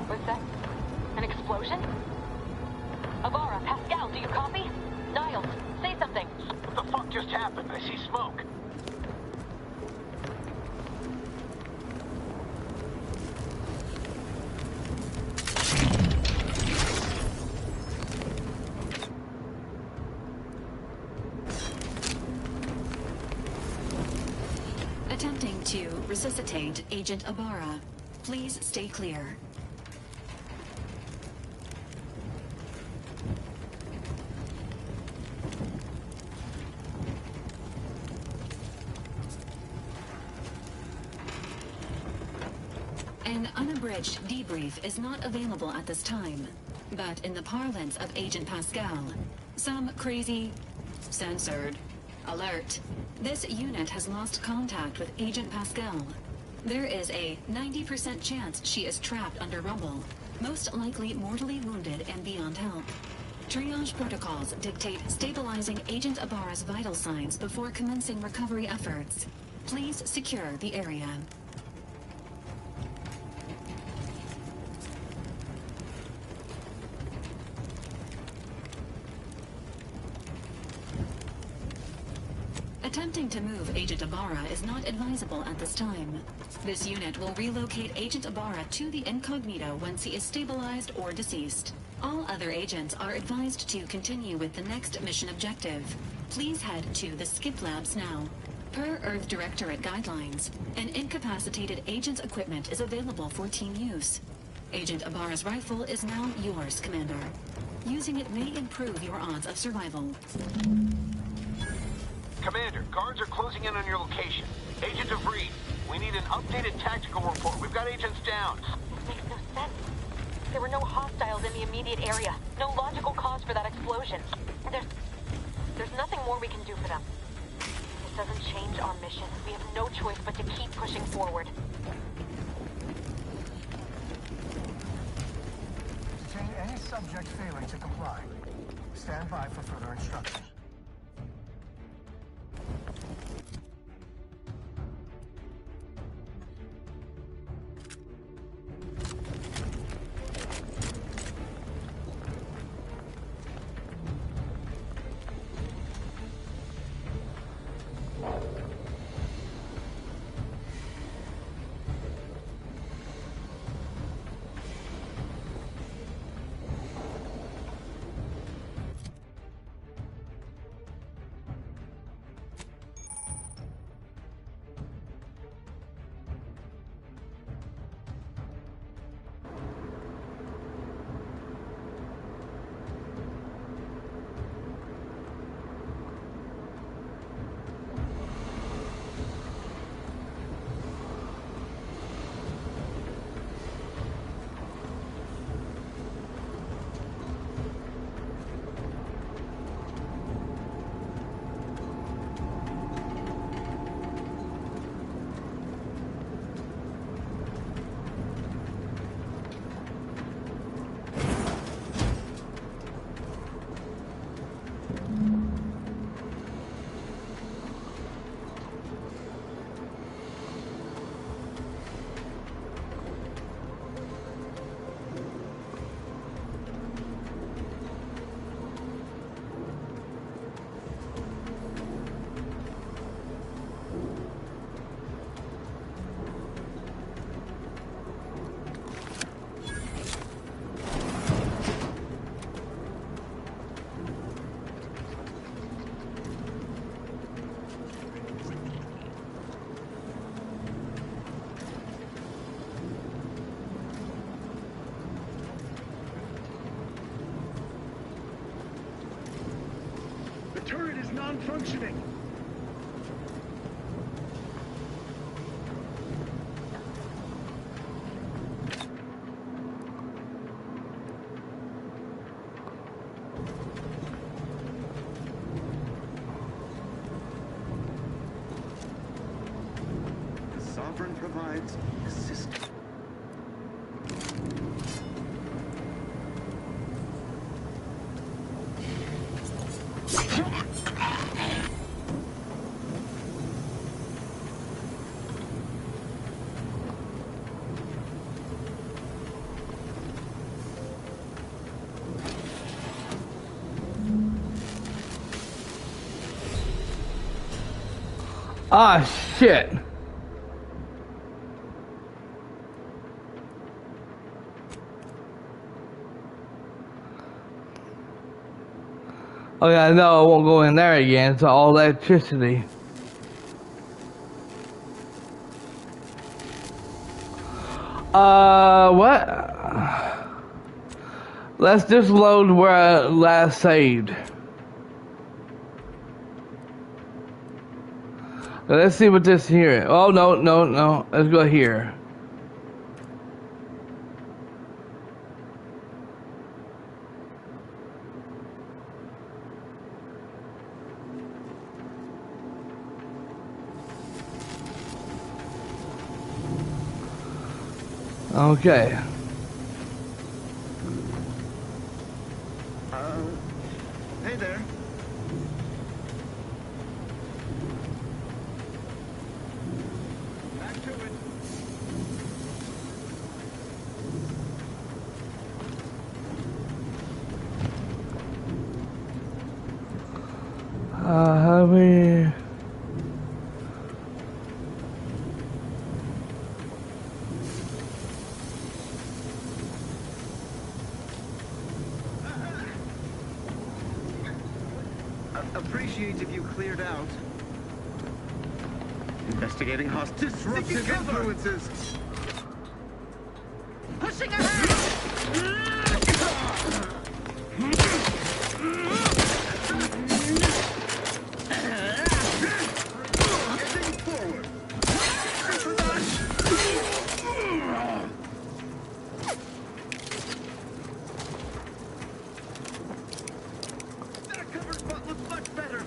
What's that? An explosion? Avara, Pascal, do you copy? Niles, say something. What the fuck just happened? I see smoke. to resuscitate Agent Ibarra. Please stay clear. An unabridged debrief is not available at this time, but in the parlance of Agent Pascal, some crazy... censored. Alert. This unit has lost contact with Agent Pascal. There is a 90% chance she is trapped under rubble, most likely mortally wounded and beyond help. Triage protocols dictate stabilizing Agent Ibarra's vital signs before commencing recovery efforts. Please secure the area. Attempting to move Agent Ibarra is not advisable at this time. This unit will relocate Agent Ibarra to the incognito once he is stabilized or deceased. All other agents are advised to continue with the next mission objective. Please head to the Skip Labs now. Per Earth Directorate guidelines, an incapacitated agent's equipment is available for team use. Agent Ibarra's rifle is now yours, Commander. Using it may improve your odds of survival. Commander, guards are closing in on your location. Agent of Reed, we need an updated tactical report. We've got agents down. This makes no sense. There were no hostiles in the immediate area. No logical cause for that explosion. There's nothing more we can do for them. This doesn't change our mission. We have no choice but to keep pushing forward. Detain any subject failing to comply. Stand by for further instructions. turret is non-functioning. The Sovereign provides assistance. Ah, shit. Okay, no, I won't go in there again. It's all electricity. What? Let's just load where I last saved. Let's see what this here. Oh, no. Let's go here. Okay. Hey there. Back to it. How do we... Appreciate if you cleared out. Investigating hostile disruptive influences. Pushing ahead! Getting forward. That covered spot looks much better.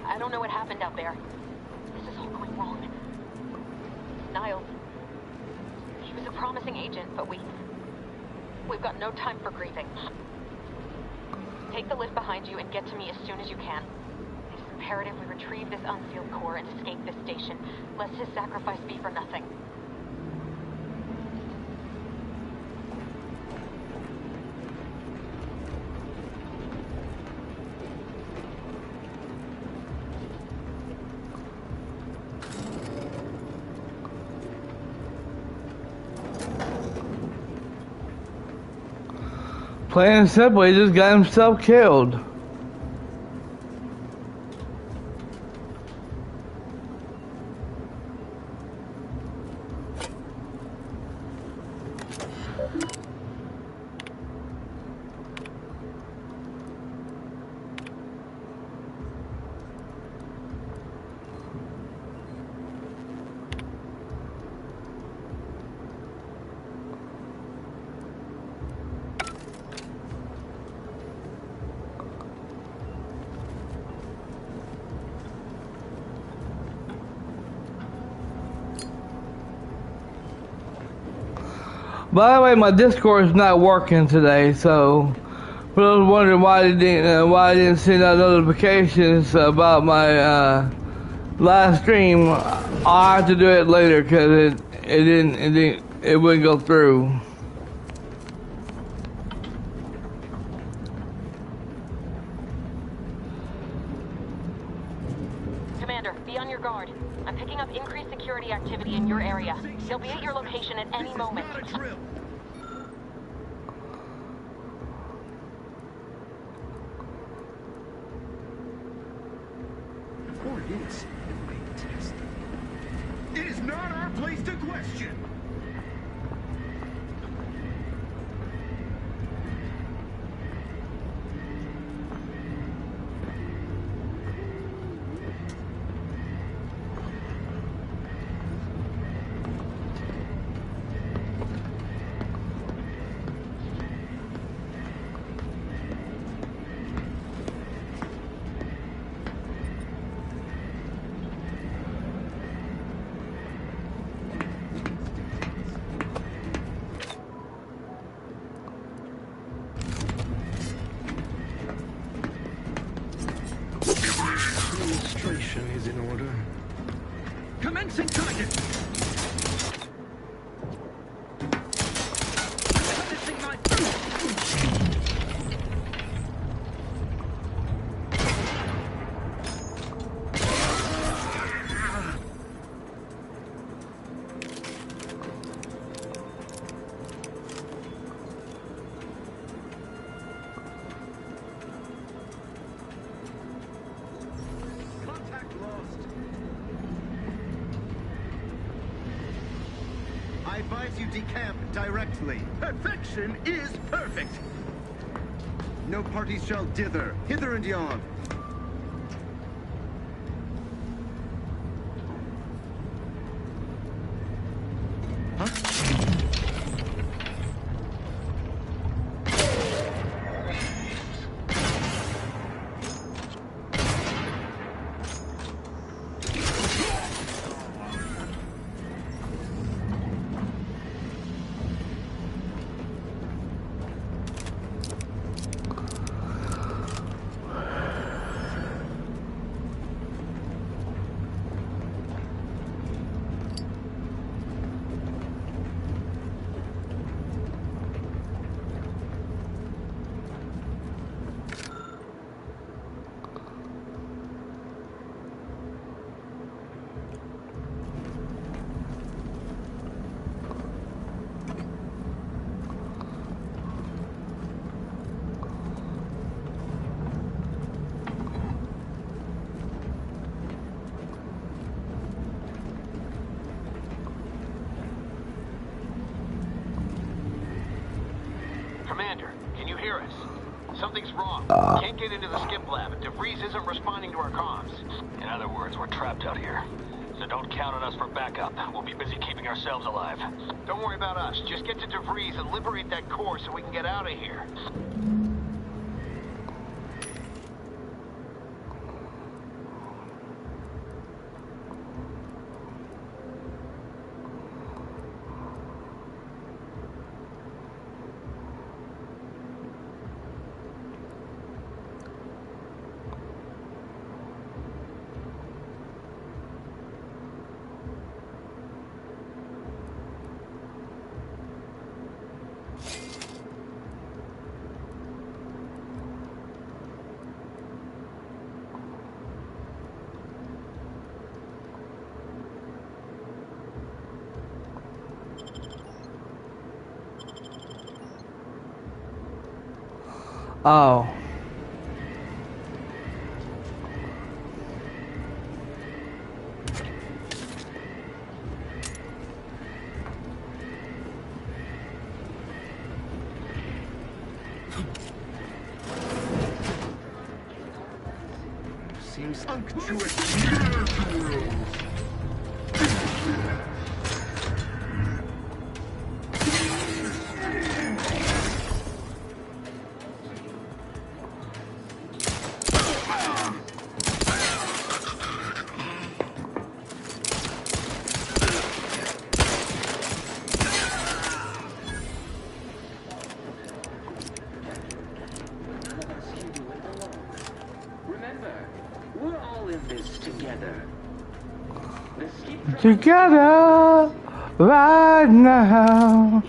I don't know what happened out there. This is all going wrong. Niles. He was a promising agent, but we've got no time for grieving. Take the lift behind you and get to me as soon as you can. It is imperative we retrieve this unsealed core and escape this station, lest his sacrifice be for nothing. Plain and simple, he just got himself killed. By the way, my Discord is not working today, so For those wondering why I didn't send out notifications about my last stream, I'll have to do it later because it wouldn't go through. Commander, be on your guard. I'm picking up increased security activity in your area. They'll be at your location at any moment. Not a drill. Or it is. It may test. It is not our place to question. Administration is in order. Commencing target! Finishing my... I advise you decamp directly. Perfection is perfect. No parties shall dither, hither and yon. Commander, can you hear us? Something's wrong. Can't get into the skip lab, and DeVries isn't responding to our comms. In other words, we're trapped out here. So don't count on us for backup. We'll be busy keeping ourselves alive. Don't worry about us. Just get to DeVries and liberate that core so we can get out of here. Oh. Seems unctuous. together right now.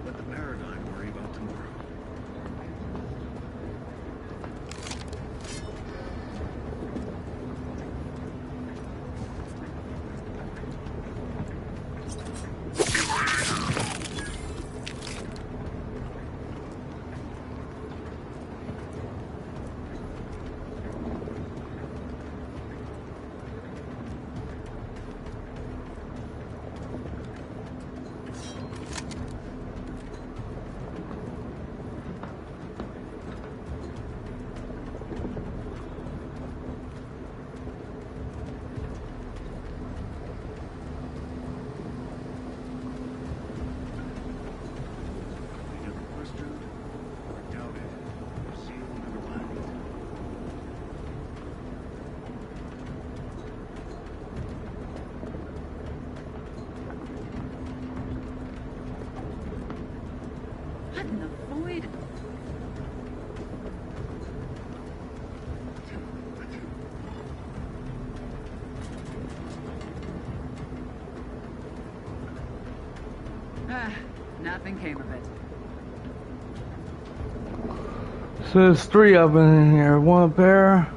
Let the Paradigm worry about tomorrow. What in the void? Nothing came of it. So there's 3 of them in here. One up there.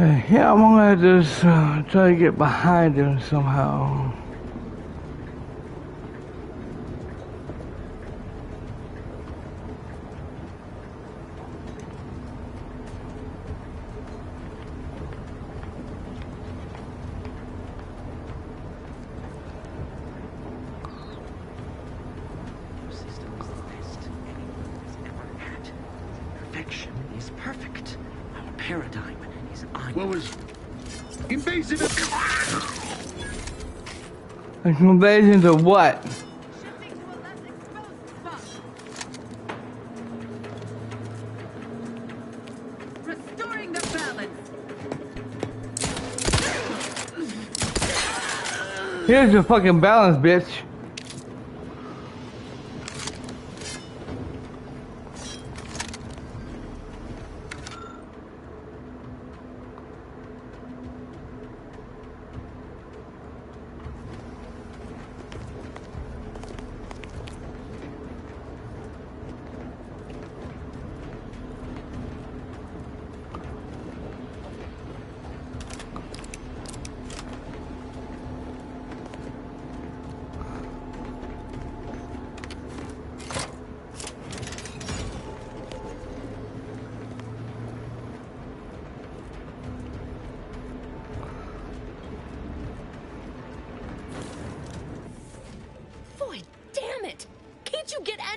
Okay, yeah, I'm gonna just try to get behind him somehow. Perfection is perfect. Our paradigm is on. What was invasive? Invasion to what? Restoring the balance. Here's your fucking balance, bitch.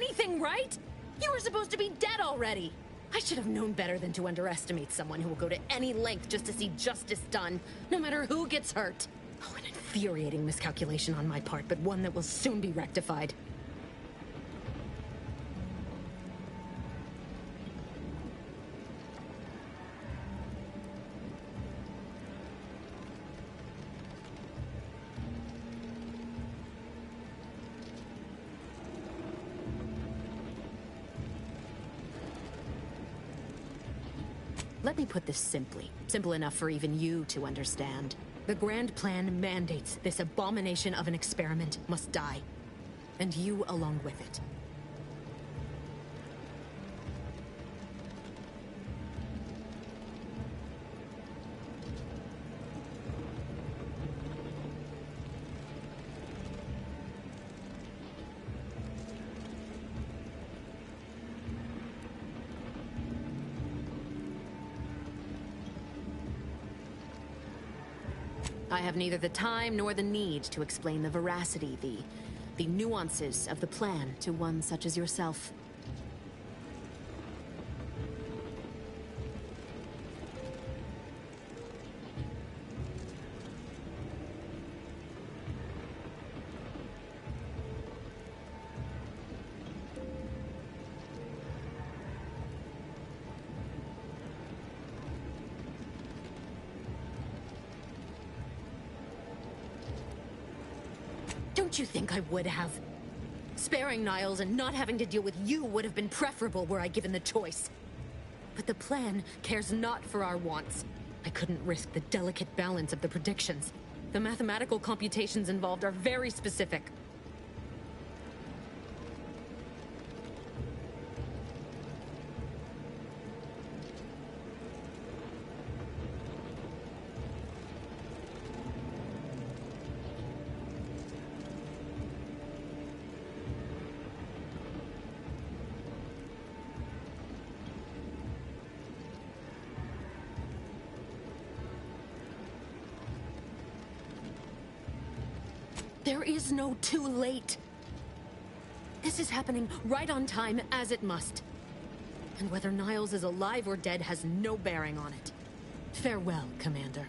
anything, right? You were supposed to be dead already. I should have known better than to underestimate someone who will go to any length just to see justice done, no matter who gets hurt. Oh, an infuriating miscalculation on my part, but one that will soon be rectified. Let me put this simply. Simple enough for even you to understand. The Grand Plan mandates this abomination of an experiment must die. And you along with it. I have neither the time nor the need to explain the veracity, the nuances of the plan to one such as yourself. Don't you think I would have? Sparing Niles and not having to deal with you would have been preferable were I given the choice. But the plan cares not for our wants. I couldn't risk the delicate balance of the predictions. The mathematical computations involved are very specific. There is no too late. This is happening right on time, as it must. And whether Niles is alive or dead has no bearing on it. Farewell, Commander.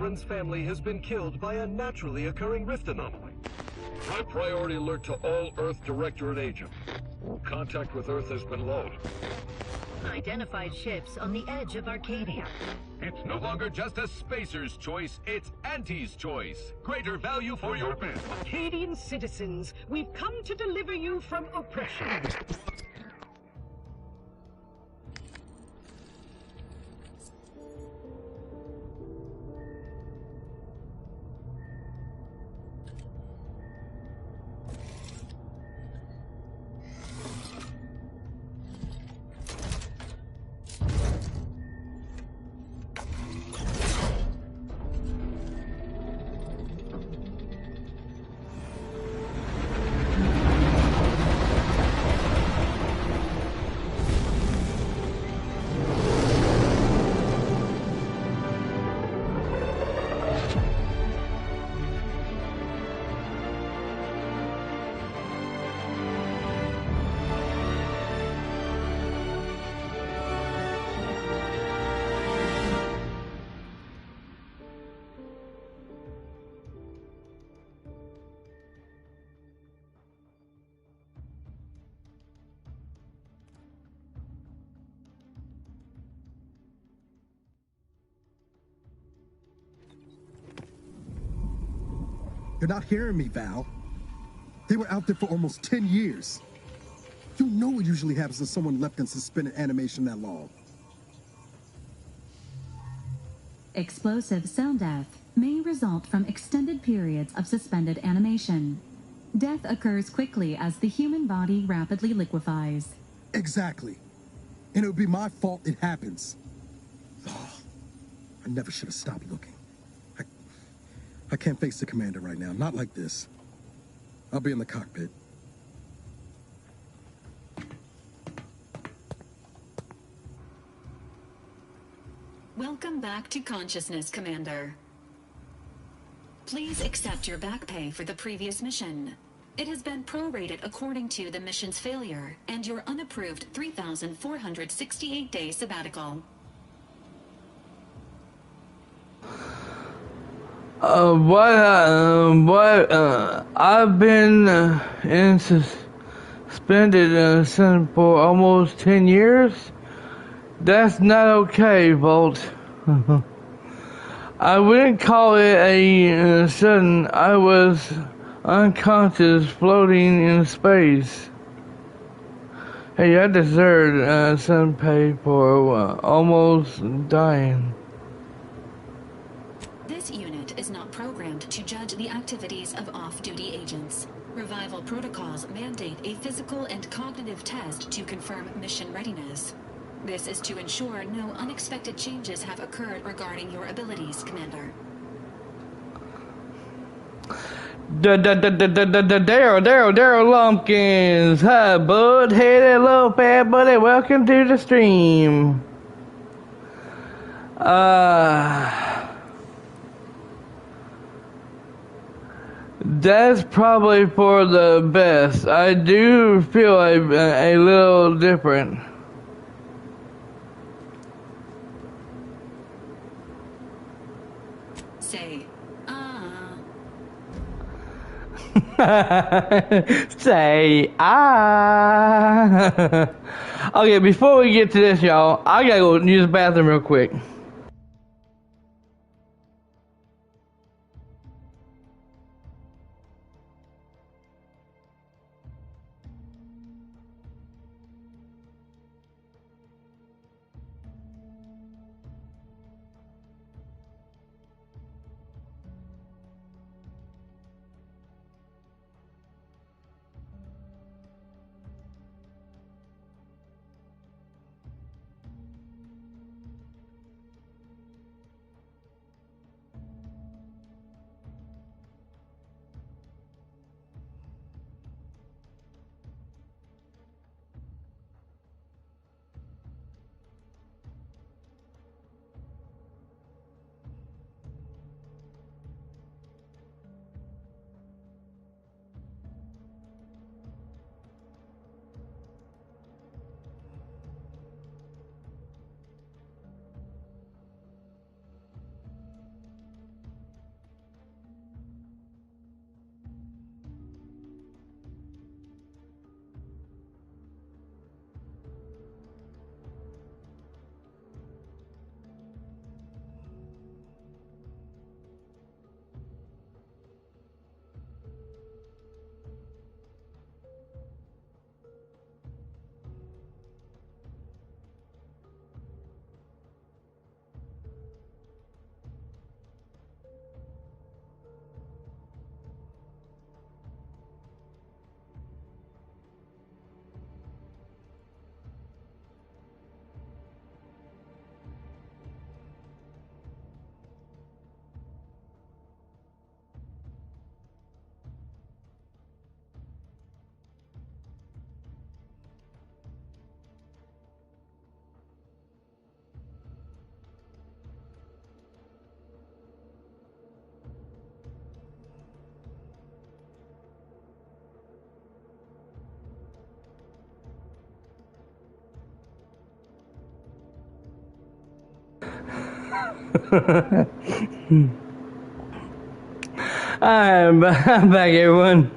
Sovereign's family has been killed by a naturally occurring rift anomaly. High priority alert to all Earth Directorate agents. Contact with Earth has been low. Identified ships on the edge of Arcadia. It's no longer just a spacer's choice, it's Auntie's choice. Greater value for your men. Arcadian citizens, we've come to deliver you from oppression. You're not hearing me, Val. They were out there for almost 10 years. You know what usually happens when someone left in suspended animation that long. Explosive cell death may result from extended periods of suspended animation. Death occurs quickly as the human body rapidly liquefies. Exactly. And it would be my fault it happens. Oh, I never should have stopped looking. I can't face the commander right now, not like this. I'll be in the cockpit. Welcome back to consciousness, Commander. Please accept your back pay for the previous mission. It has been prorated according to the mission's failure and your unapproved 3,468-day sabbatical. I've been in suspended since for almost 10 years. That's not okay, Volt. I wouldn't call it a sudden. I was unconscious, floating in space. Hey, I deserved some pay for almost dying. This unit is not programmed to judge the activities of off-duty agents. Revival protocols mandate a physical and cognitive test to confirm mission readiness. This is to ensure no unexpected changes have occurred regarding your abilities, Commander. Daryl Lumpkins. Hi, bud. Hey there, little fat buddy. Welcome to the stream. That's probably for the best. I do feel a little different. Say, Say, Okay, before we get to this, y'all, I gotta go use the bathroom real quick. I'm back, everyone.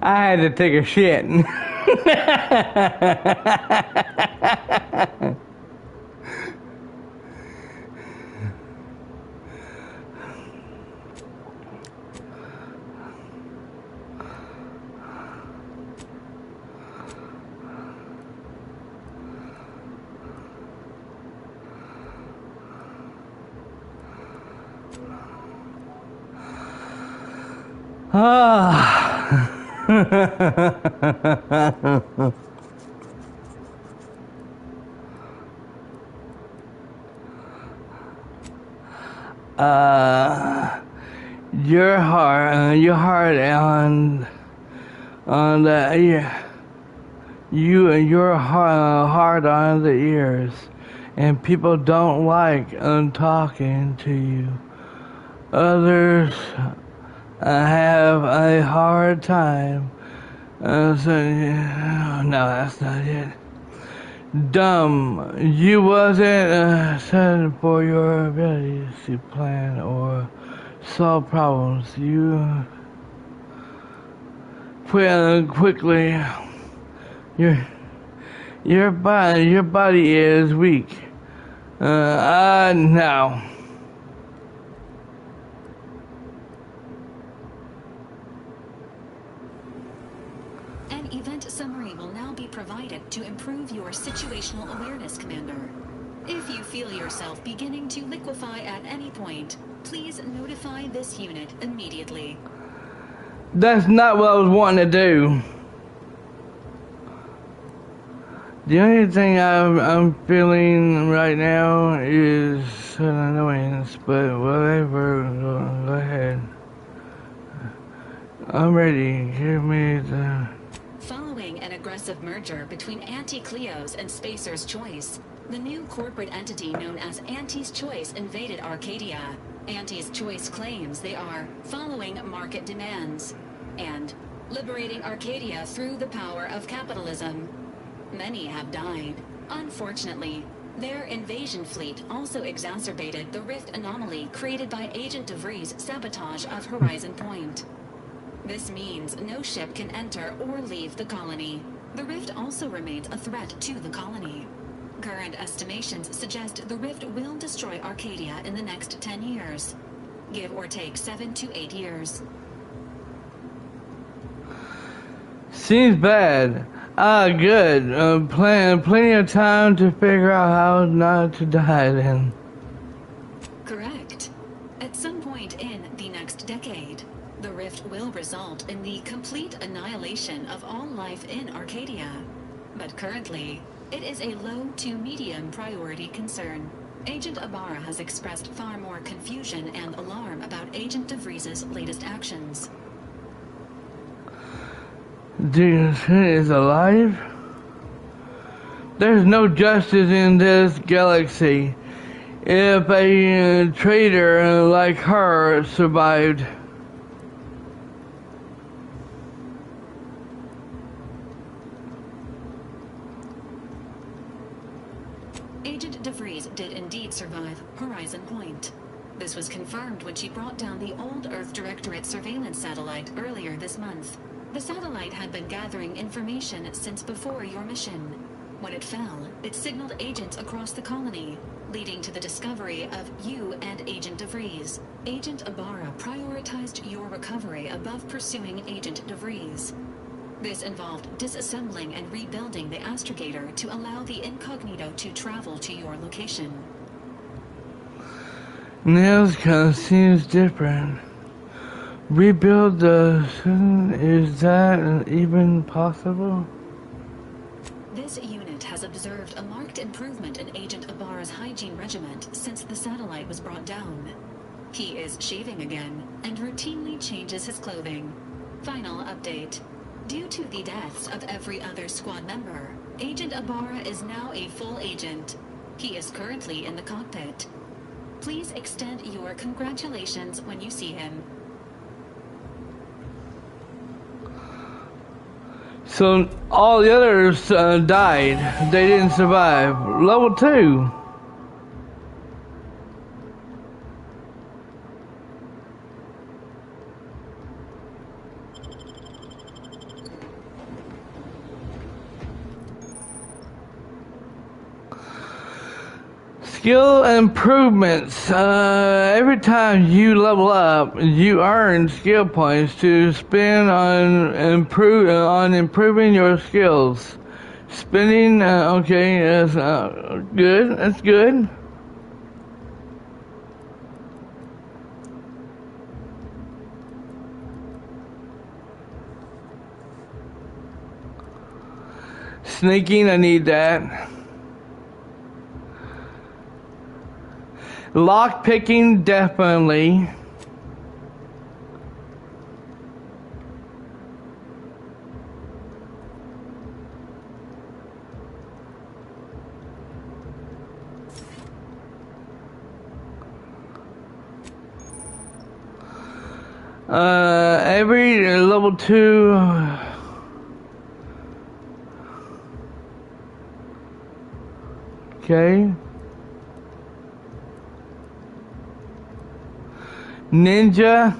I had to take a shit. Your heart on the ear. You and your heart on the ears, and people don't like talking to you. Others have a hard time. No, that's not it. Dumb. You wasn't set for your abilities to plan or solve problems. You quickly. Your body is weak. Now. An event summary will now be provided to improve your situational awareness, Commander. If you feel yourself beginning to liquefy at any point, please notify this unit immediately. That's not what I was wanting to do. The only thing I'm feeling right now is an annoyance, but whatever, go ahead. I'm ready. Give me the... Following an aggressive merger between Anti-Cleo's and Spacer's Choice, the new corporate entity known as Anti's Choice invaded Arcadia. Anti's Choice claims they are following market demands and liberating Arcadia through the power of capitalism. Many have died. Unfortunately, their invasion fleet also exacerbated the rift anomaly created by Agent DeVries' sabotage of Horizon Point. This means no ship can enter or leave the colony. The rift also remains a threat to the colony. Current estimations suggest the rift will destroy Arcadia in the next 10 years. Give or take 7 to 8 years. Seems bad. Good. Plenty of time to figure out how not to die then. Correct. At some point in the next decade, the rift will result in the complete annihilation of all life in Arcadia. But currently, it is a low to medium priority concern. Agent Ibarra has expressed far more confusion and alarm about Agent DeVries' latest actions. Dude is alive? There's no justice in this galaxy. If a traitor like her survived. Agent DeVries did indeed survive Horizon Point. This was confirmed when she brought down the old Earth Directorate surveillance satellite earlier this month. The satellite had been gathering information since before your mission. When it fell, it signaled agents across the colony, leading to the discovery of you and Agent DeVries. Agent Ibarra prioritized your recovery above pursuing Agent DeVries. This involved disassembling and rebuilding the astrogator to allow the incognito to travel to your location. This kind of seems different. Rebuild the... is that even possible? This unit has observed a marked improvement in Agent Ibarra's hygiene regiment since the satellite was brought down. He is shaving again and routinely changes his clothing. Final update. Due to the deaths of every other squad member, Agent Ibarra is now a full agent. He is currently in the cockpit. Please extend your congratulations when you see him. So all the others died. They didn't survive. Level 2. Skill improvements. Every time you level up, you earn skill points to spend on improving your skills. Spending, okay, that's good. That's good. Sneaking, I need that. Lock picking, definitely. Every level 2. Okay. Ninja.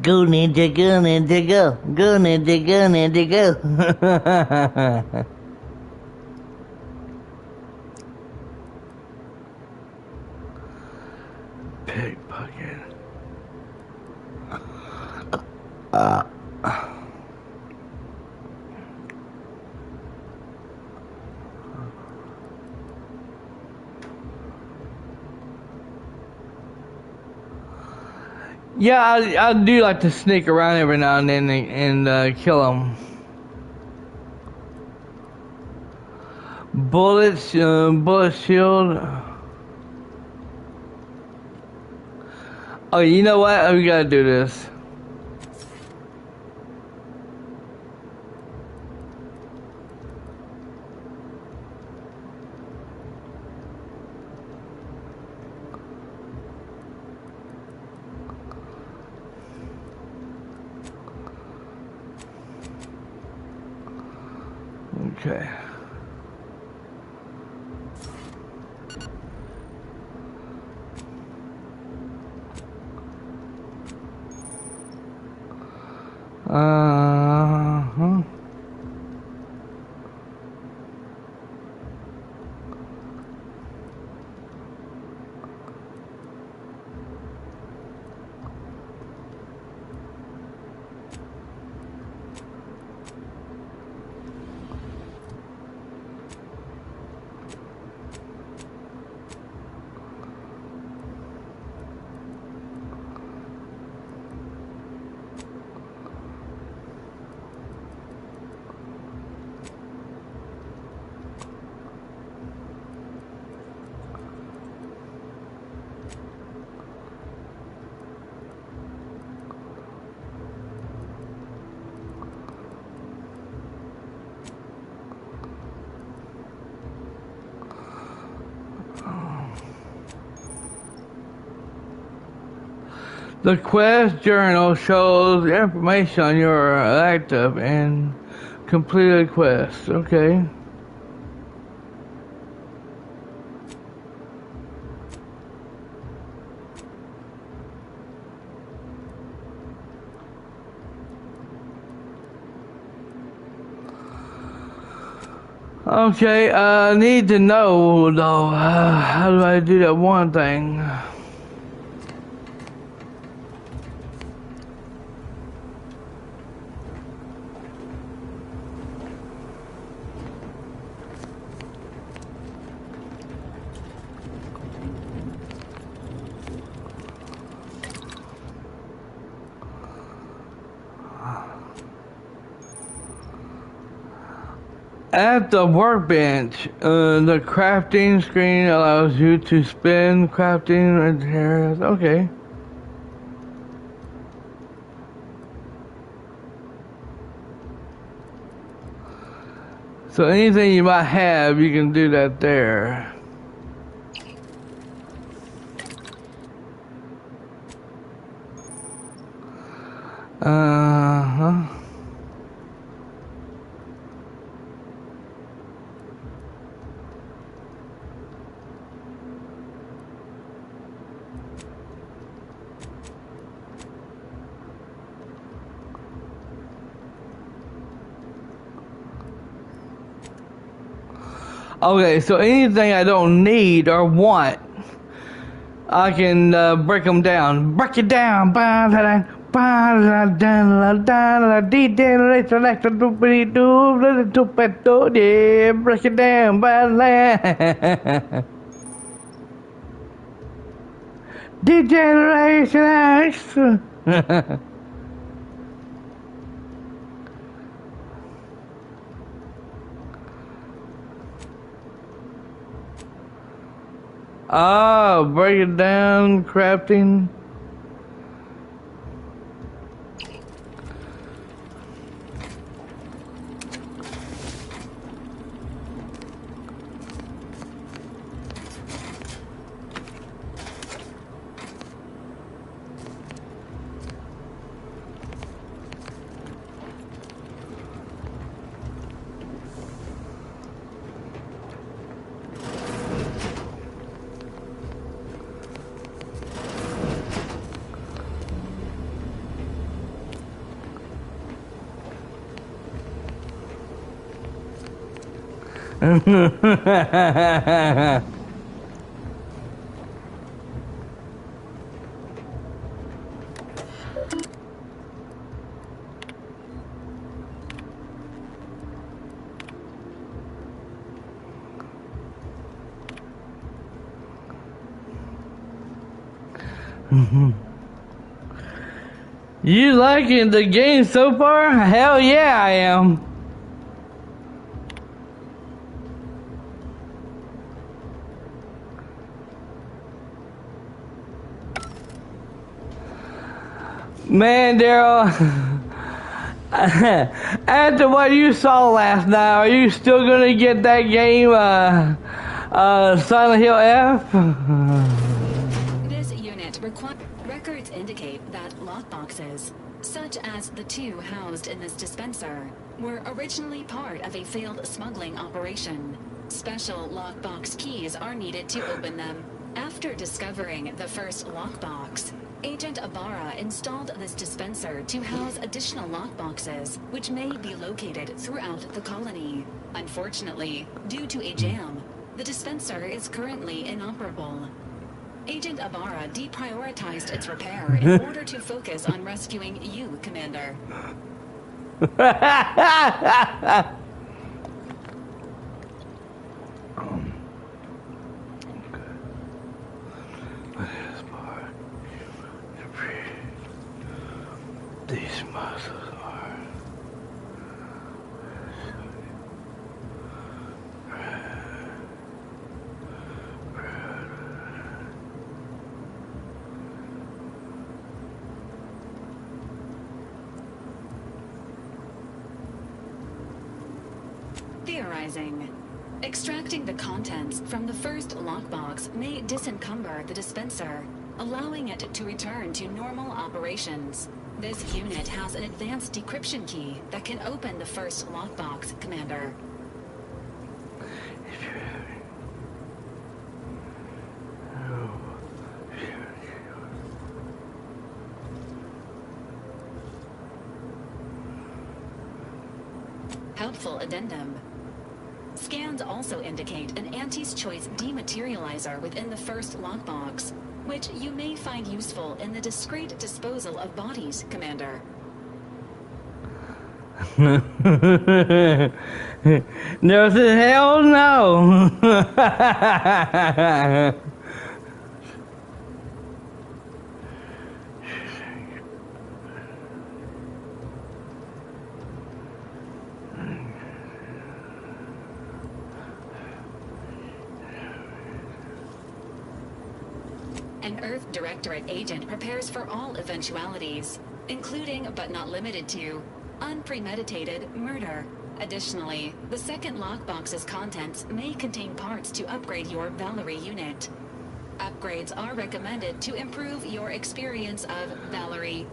Go ninja, go ninja, go. Go ninja, go ninja, go. Pickpocket. Yeah, I do like to sneak around every now and then and kill them. Bullets, bullet shield. Oh, you know what? We gotta do this. Okay. Uh-huh. The quest journal shows information on your active and completed quests. Okay. Okay, I need to know though, how do I do that one thing? At the workbench, the crafting screen allows you to spin crafting materials. Okay. So anything you might have, you can do that there. Uh-huh. Okay, so anything I don't need or want, I can break them down. Break it down. Break it down. Degeneration. Ah, break it down, crafting. You liking the game so far? Hell yeah, I am. Man, Daryl, after what you saw last night, are you still gonna get that game, Silent Hill F? This unit records indicate that lockboxes, such as the two housed in this dispenser, were originally part of a failed smuggling operation. Special lockbox keys are needed to open them. After discovering the first lockbox, Agent Ibarra installed this dispenser to house additional lockboxes, which may be located throughout the colony. Unfortunately, due to a jam, the dispenser is currently inoperable. Agent Ibarra deprioritized its repair in order to focus on rescuing you, Commander. These muscles are Theorizing. Extracting the contents from the first lockbox may disencumber the dispenser, allowing it to return to normal operations. This unit has an advanced decryption key that can open the first lockbox, Commander. Helpful addendum. Scans also indicate an Auntie's Choice dematerializer within the first lockbox, which you may find useful in the discreet disposal of bodies, Commander. No, hell no. An Earth Directorate agent prepares for all eventualities, including but not limited to unpremeditated murder. Additionally, the second lockbox's contents may contain parts to upgrade your Valerie unit. Upgrades are recommended to improve your experience of Valerie.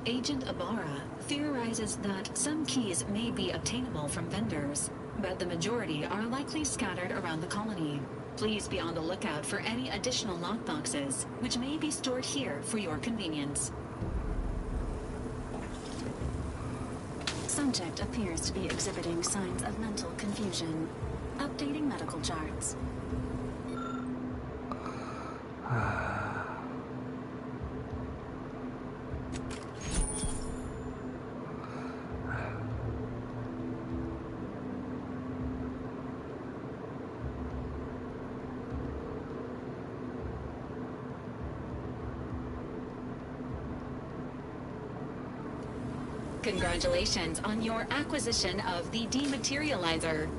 Agent Ibarra theorizes that some keys may be obtainable from vendors, but the majority are likely scattered around the colony. Please be on the lookout for any additional lockboxes, which may be stored here for your convenience. Subject appears to be exhibiting signs of mental confusion. Updating medical charts. Congratulations on your acquisition of the dematerializer.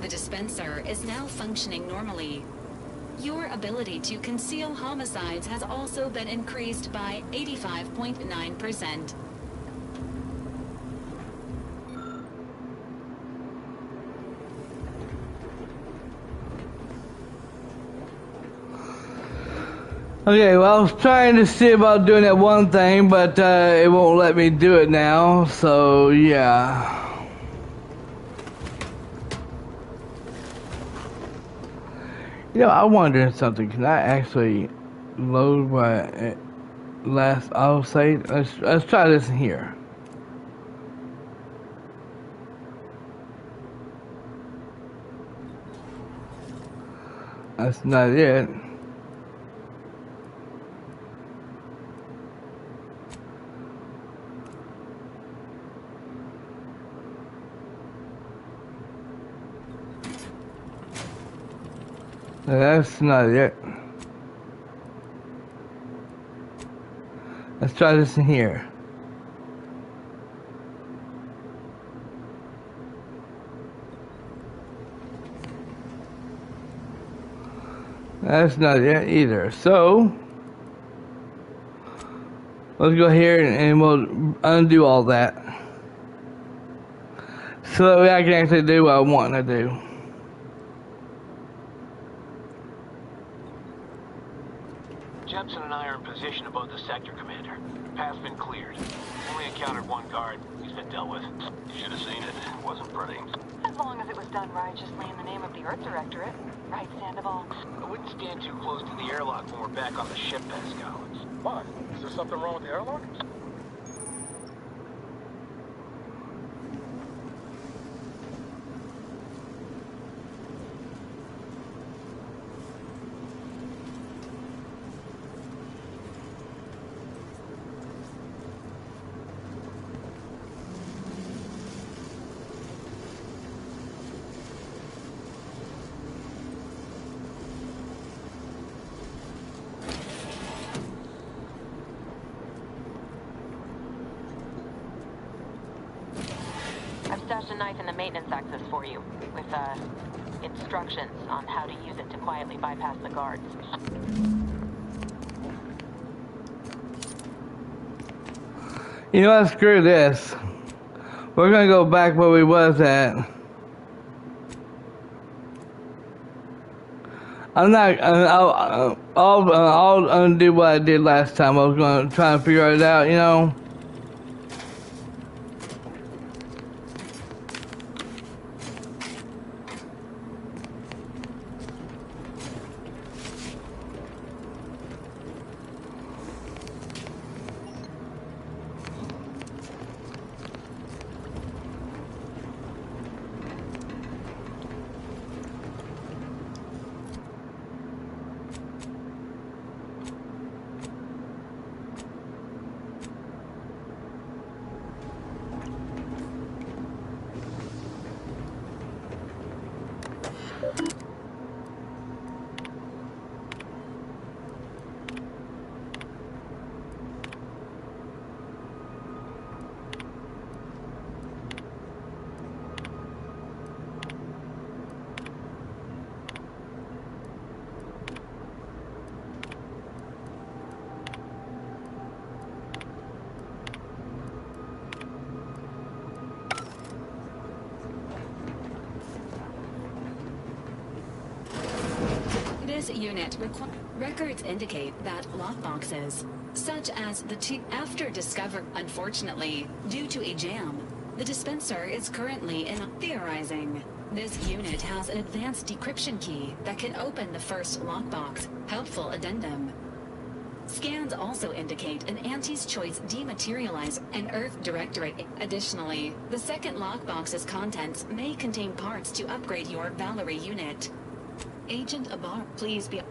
The dispenser is now functioning normally. Your ability to conceal homicides has also been increased by 85.9%. Okay, well, I was trying to see about doing that one thing, but it won't let me do it now, so yeah. You know, I'm wondering something. Can I actually load my last autosave? Let's try this in here. That's not it. That's not it. Let's try this in here. That's not it either. So let's go here and we'll undo all that, so that way I can actually do what I want to do. Jepson and I are in position above the sector, Commander. Path's been cleared. Only encountered one guard. He's been dealt with. You should have seen it. It wasn't pretty. As long as it was done righteously in the name of the Earth Directorate. Right, Sandoval? I wouldn't stand too close to the airlock when we're back on the ship, Pascal. Why? Is there something wrong with the airlock? I've stashed a knife in the maintenance access for you, with, instructions on how to use it to quietly bypass the guards. You know what? Screw this. We're gonna go back where we was at. I'm not. I'll undo what I did last time. I was gonna try to figure it out. You know. This unit records indicate that lockboxes, such as the two after discovered, unfortunately, due to a jam, the dispenser is currently in theorizing. This unit has an advanced decryption key that can open the first lockbox. Helpful addendum. Scans also indicate an Auntie's Choice dematerializer and Earth Directorate. Additionally, the second lockbox's contents may contain parts to upgrade your Valerie unit. Agent Abar, please be...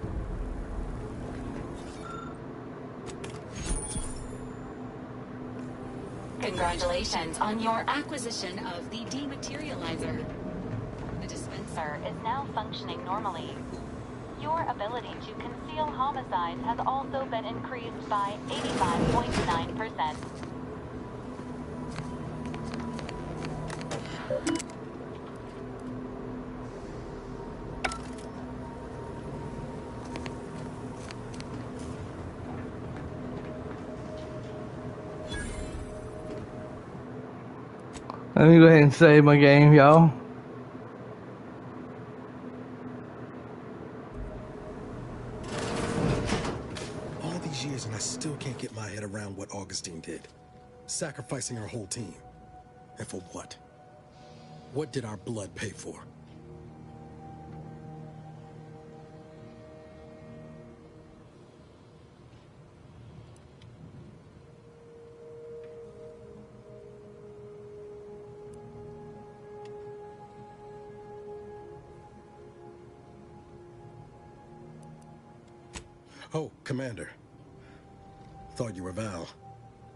Congratulations on your acquisition of the dematerializer. The dispenser is now functioning normally. Your ability to conceal homicides has also been increased by 85.9%. Let me go ahead and save my game, y'all. All these years and I still can't get my head around what Augustine did. Sacrificing our whole team. And for what? What did our blood pay for? Oh, Commander. Thought you were Val.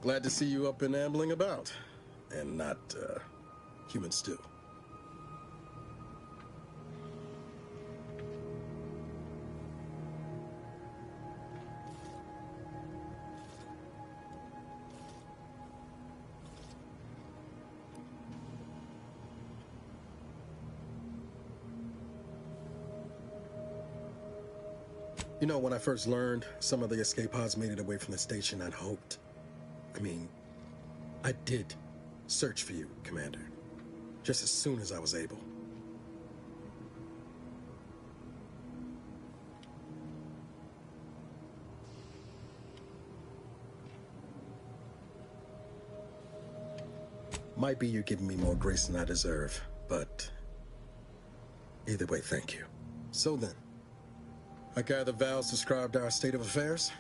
Glad to see you up and ambling about. And not, human stew. You know, when I first learned some of the escape pods made it away from the station, I'd hoped. I did search for you, Commander. Just as soon as I was able. Might be you're giving me more grace than I deserve, but either way, thank you. So then, I gather Val's described our state of affairs?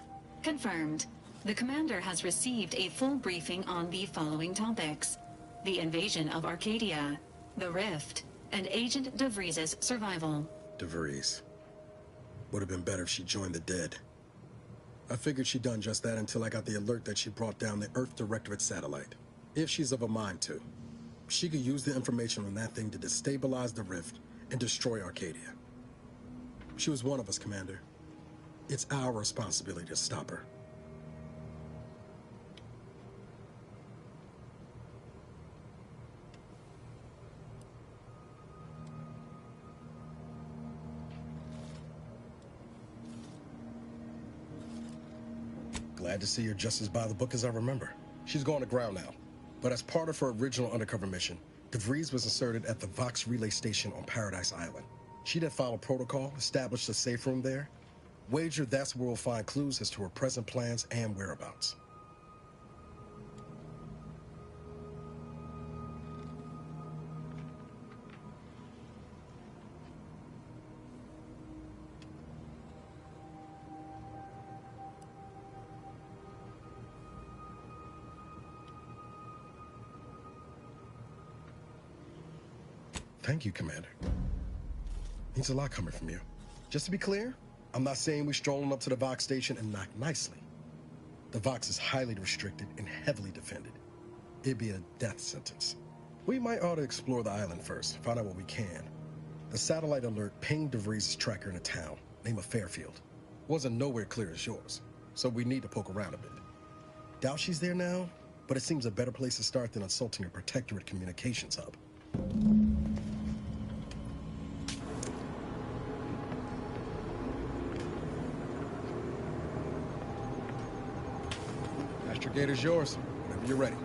Confirmed. The commander has received a full briefing on the following topics: the invasion of Arcadia, the Rift, and Agent DeVries' survival. DeVries. Would have been better if she joined the dead. I figured she'd done just that until I got the alert that she brought down the Earth Directorate satellite. If she's of a mind to, she could use the information on that thing to destabilize the Rift and destroy Arcadia. She was one of us, Commander. It's our responsibility to stop her. Glad to see you're just as by the book as I remember. She's going to ground now. But as part of her original undercover mission, DeVries was inserted at the Vox relay station on Paradise Island. She then followed protocol, established a safe room there. Wager that's where we'll find clues as to her present plans and whereabouts. Thank you, Commander. Means a lot coming from you. Just to be clear, I'm not saying we're strolling up to the Vox station and knock nicely. The Vox is highly restricted and heavily defended. It'd be a death sentence. We might ought to explore the island first, find out what we can. The satellite alert pinged DeVries' tracker in a town, named Fairfield. Wasn't nowhere clear as yours, so we need to poke around a bit. Doubt she's there now, but it seems a better place to start than assaulting a protectorate communications hub. Astrogator's yours, whenever you're ready.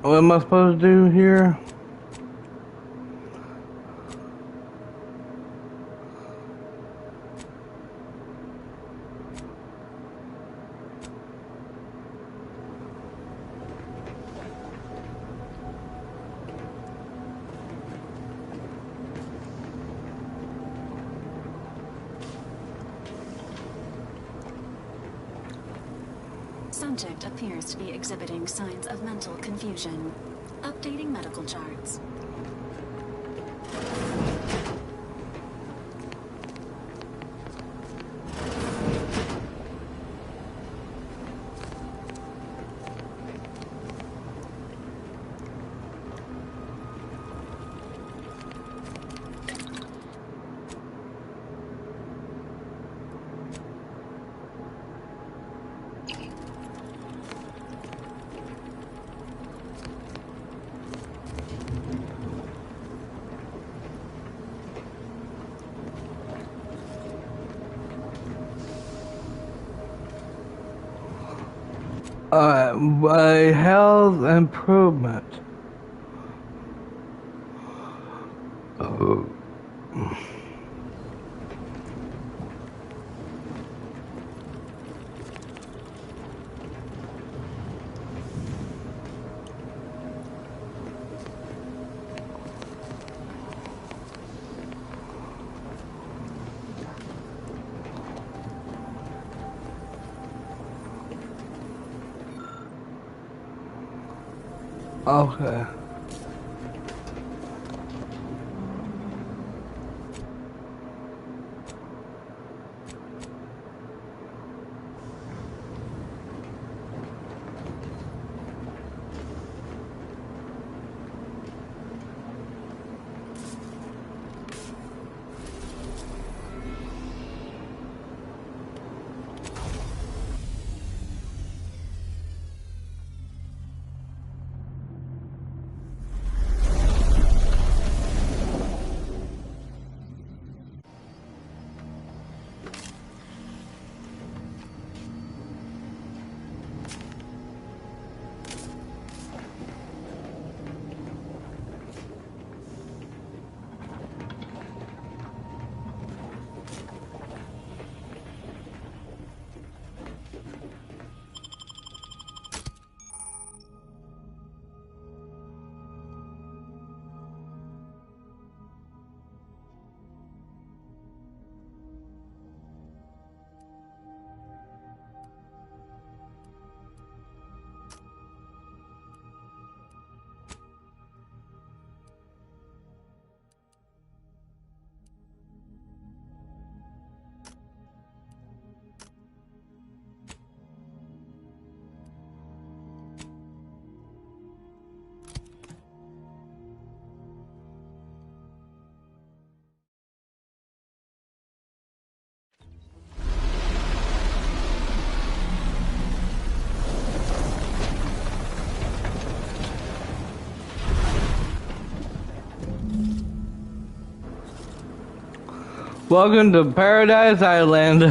What am I supposed to do here? Subject appears to be exhibiting signs of mental confusion. Updating medical charts. By health improvement. Okay. Welcome to Paradise Island.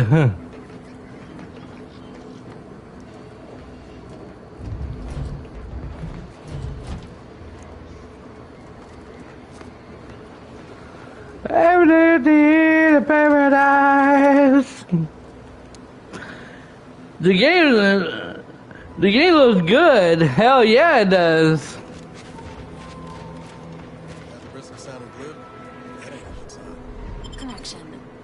Every day to paradise. The game looks good. Hell yeah, it does. Correction.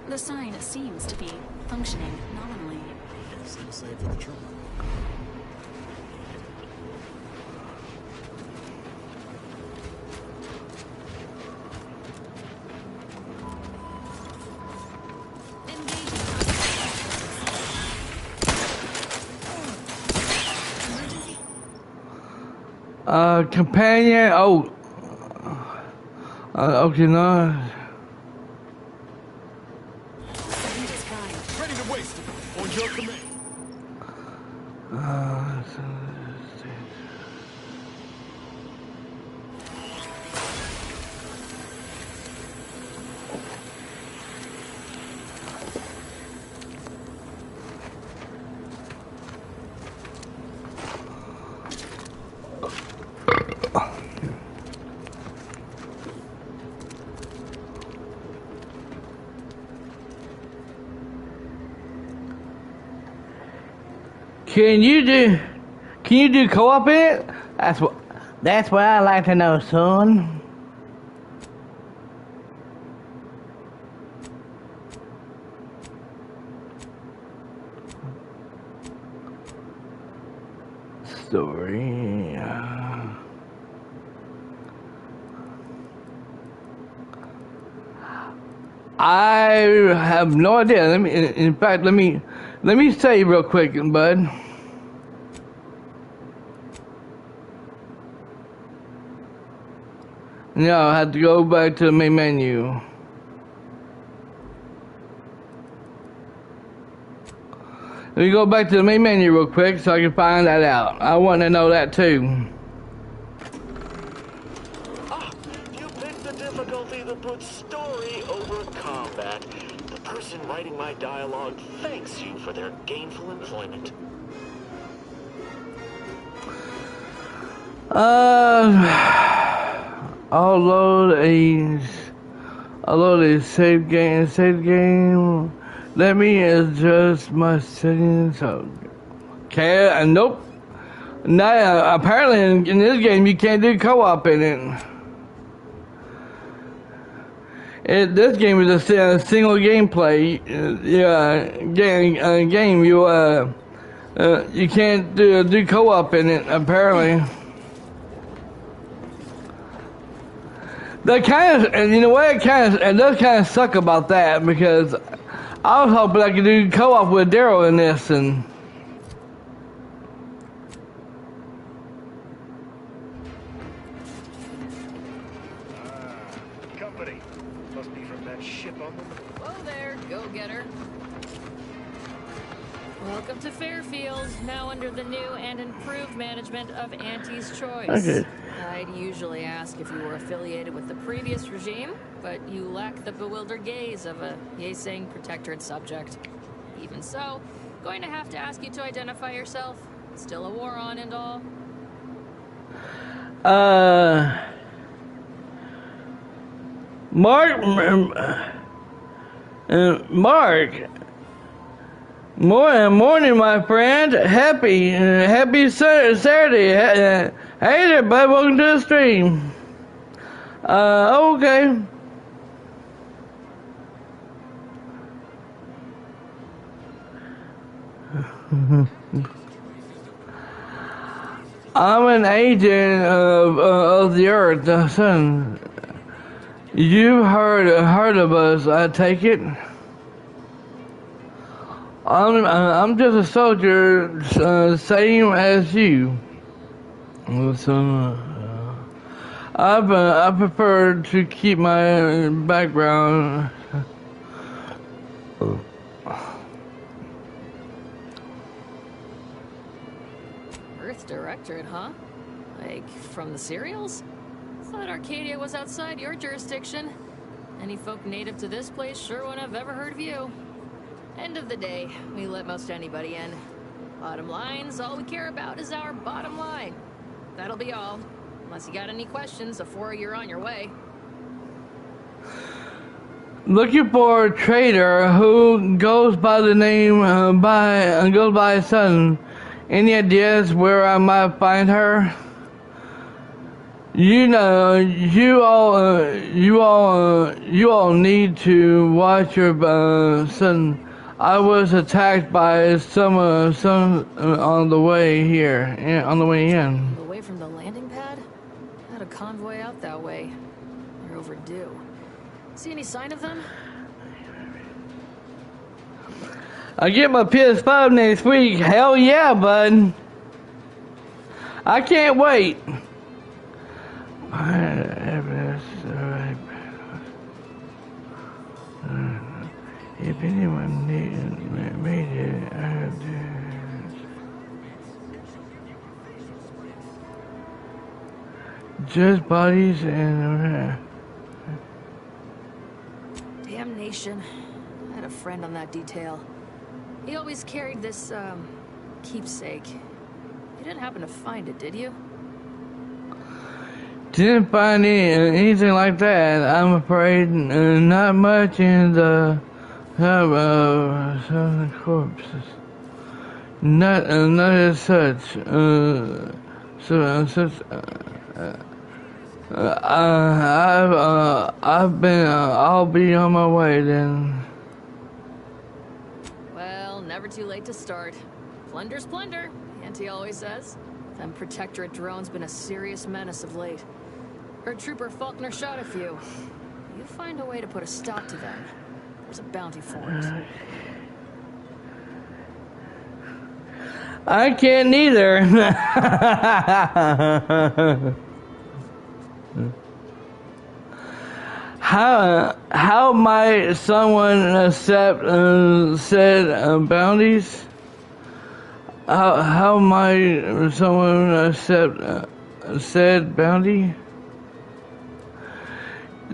The sign seems to be functioning nominally. Seems same for the trooper. Companion. Oh. Okay, no. Ready to waste it. On your command. Can you do co-op in it? That's what I like to know, son. Story. I have no idea. In fact, let me say real quick, bud. No, I have to go back to the main menu. Let me go back to the main menu real quick so I can find that out. I want to know that too. You picked the difficulty that puts story over combat. The person writing my dialogue thanks you for their gainful employment. I'll load a save game. Let me adjust my settings. Okay, nope. Now, apparently in this game you can't do co-op in it. This game is a single gameplay. Game. You can't do co-op in it. Apparently. That kind of, and you know what? It does kind of suck about that, because I was hoping I could do co-op with Daryl in this, and Company. Must be from that ship on the... Whoa there, go-getter. Welcome to Fairfield, now under the new and improved management of Auntie's Choice. Okay. I'd usually ask if you were affiliated with the previous regime, but you lack the bewildered gaze of a yay-saying protectorate subject. Even so, going to have to ask you to identify yourself. Still a war on and all. Mark. Morning, my friend. Happy Saturday. Hey there, bud. Welcome to the stream. Okay. I'm an agent of the Earth, the Sun. You've heard of us, I take it. I'm just a soldier, same as you. So, I prefer to keep my background. Earth Directorate, huh? Like, from the serials? Thought Arcadia was outside your jurisdiction. Any folk native to this place sure wouldn't have ever heard of you. End of the day, we let most anybody in. Bottom line's all we care about is our bottom line. That'll be all. Unless you got any questions before you're on your way. Looking for a trader who goes by the name goes by Sutton. Any ideas where I might find her? You know, you all need to watch your son. I was attacked by some on the way here, on the way in. Away from the landing pad? Had a convoy out that way. They're overdue. See any sign of them? I get my PS5 next week. Hell yeah, bud. I can't wait. If anyone made it, I have to. Just bodies and. Damnation. I had a friend on that detail. He always carried this, keepsake. You didn't happen to find it, did you? Didn't find anything like that. I'm afraid not much in the some corpses. Not as such. I'll be on my way then. Well, never too late to start. Plunder's plunder, Auntie always says. Them Protectorate drones been a serious menace of late. Heard Trooper Faulkner shot a few. You find a way to put a stop to them. There's a bounty for it. I can't neither. How might someone accept said bounties? How might someone accept said bounty?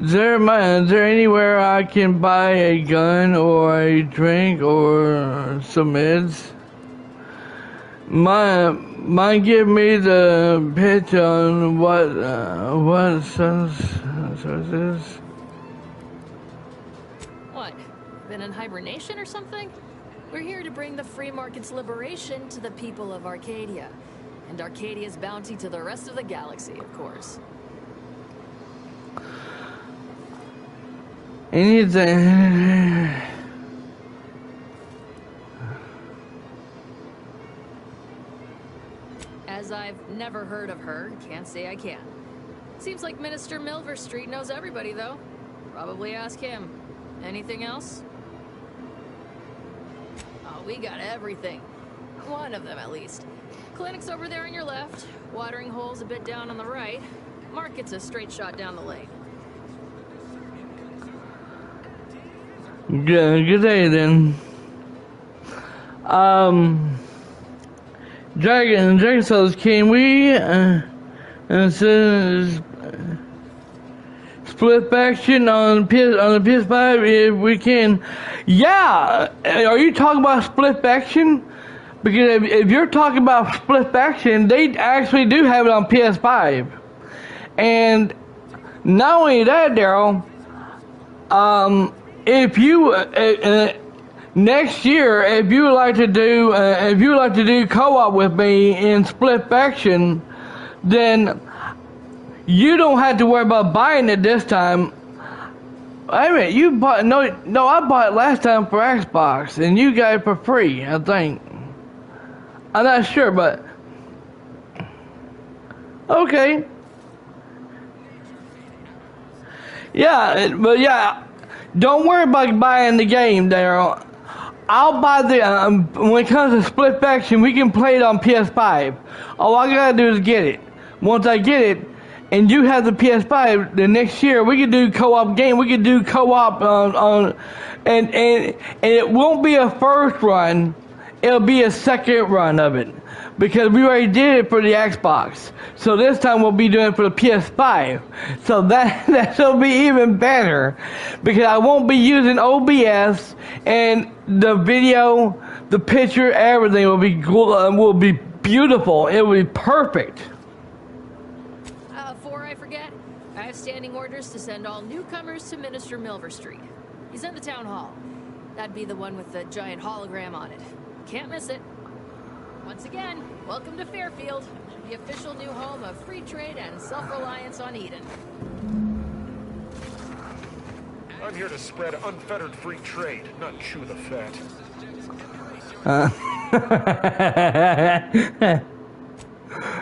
Is there anywhere I can buy a gun or a drink or some meds? Mind give me the pitch on what sources? What? Been in hibernation or something? We're here to bring the free market's liberation to the people of Arcadia. And Arcadia's bounty to the rest of the galaxy, of course. Anything. As I've never heard of her, can't say I can. Seems like Minister Milverstreet knows everybody, though. Probably ask him. Anything else? Oh, we got everything. One of them, at least. Clinic's over there on your left. Watering hole's a bit down on the right. Market's a straight shot down the lane. Good day then. Dragon Souls, can we split faction on the PS5 if we can? Yeah. Are you talking about split faction? Because if you're talking about split faction, they actually do have it on PS5. And not only that, Daryl, if you next year, if you would like to do co-op with me in split faction, then you don't have to worry about buying it this time. Wait a minute, you bought no, I bought it last time for Xbox, and you got it for free, I think. I'm not sure, but okay. Yeah, but yeah, don't worry about buying the game, Daryl. I'll buy the, when it comes to split faction, we can play it on PS5. All I gotta do is get it. Once I get it, and you have the PS5, the next year we can do co-op game. We can do co-op and it won't be a first run. It'll be a second run of it. Because we already did it for the Xbox. So this time we'll be doing it for the PS5. So that'll be even better. Because I won't be using OBS, and the video, the picture, everything will be beautiful. It will be perfect. Before I forget, I have standing orders to send all newcomers to Minister Milverstreet. He's in the town hall. That'd be the one with the giant hologram on it. Can't miss it. Once again, welcome to Fairfield, the official new home of free trade and self-reliance on Eden. I'm here to spread unfettered free trade, not chew the fat.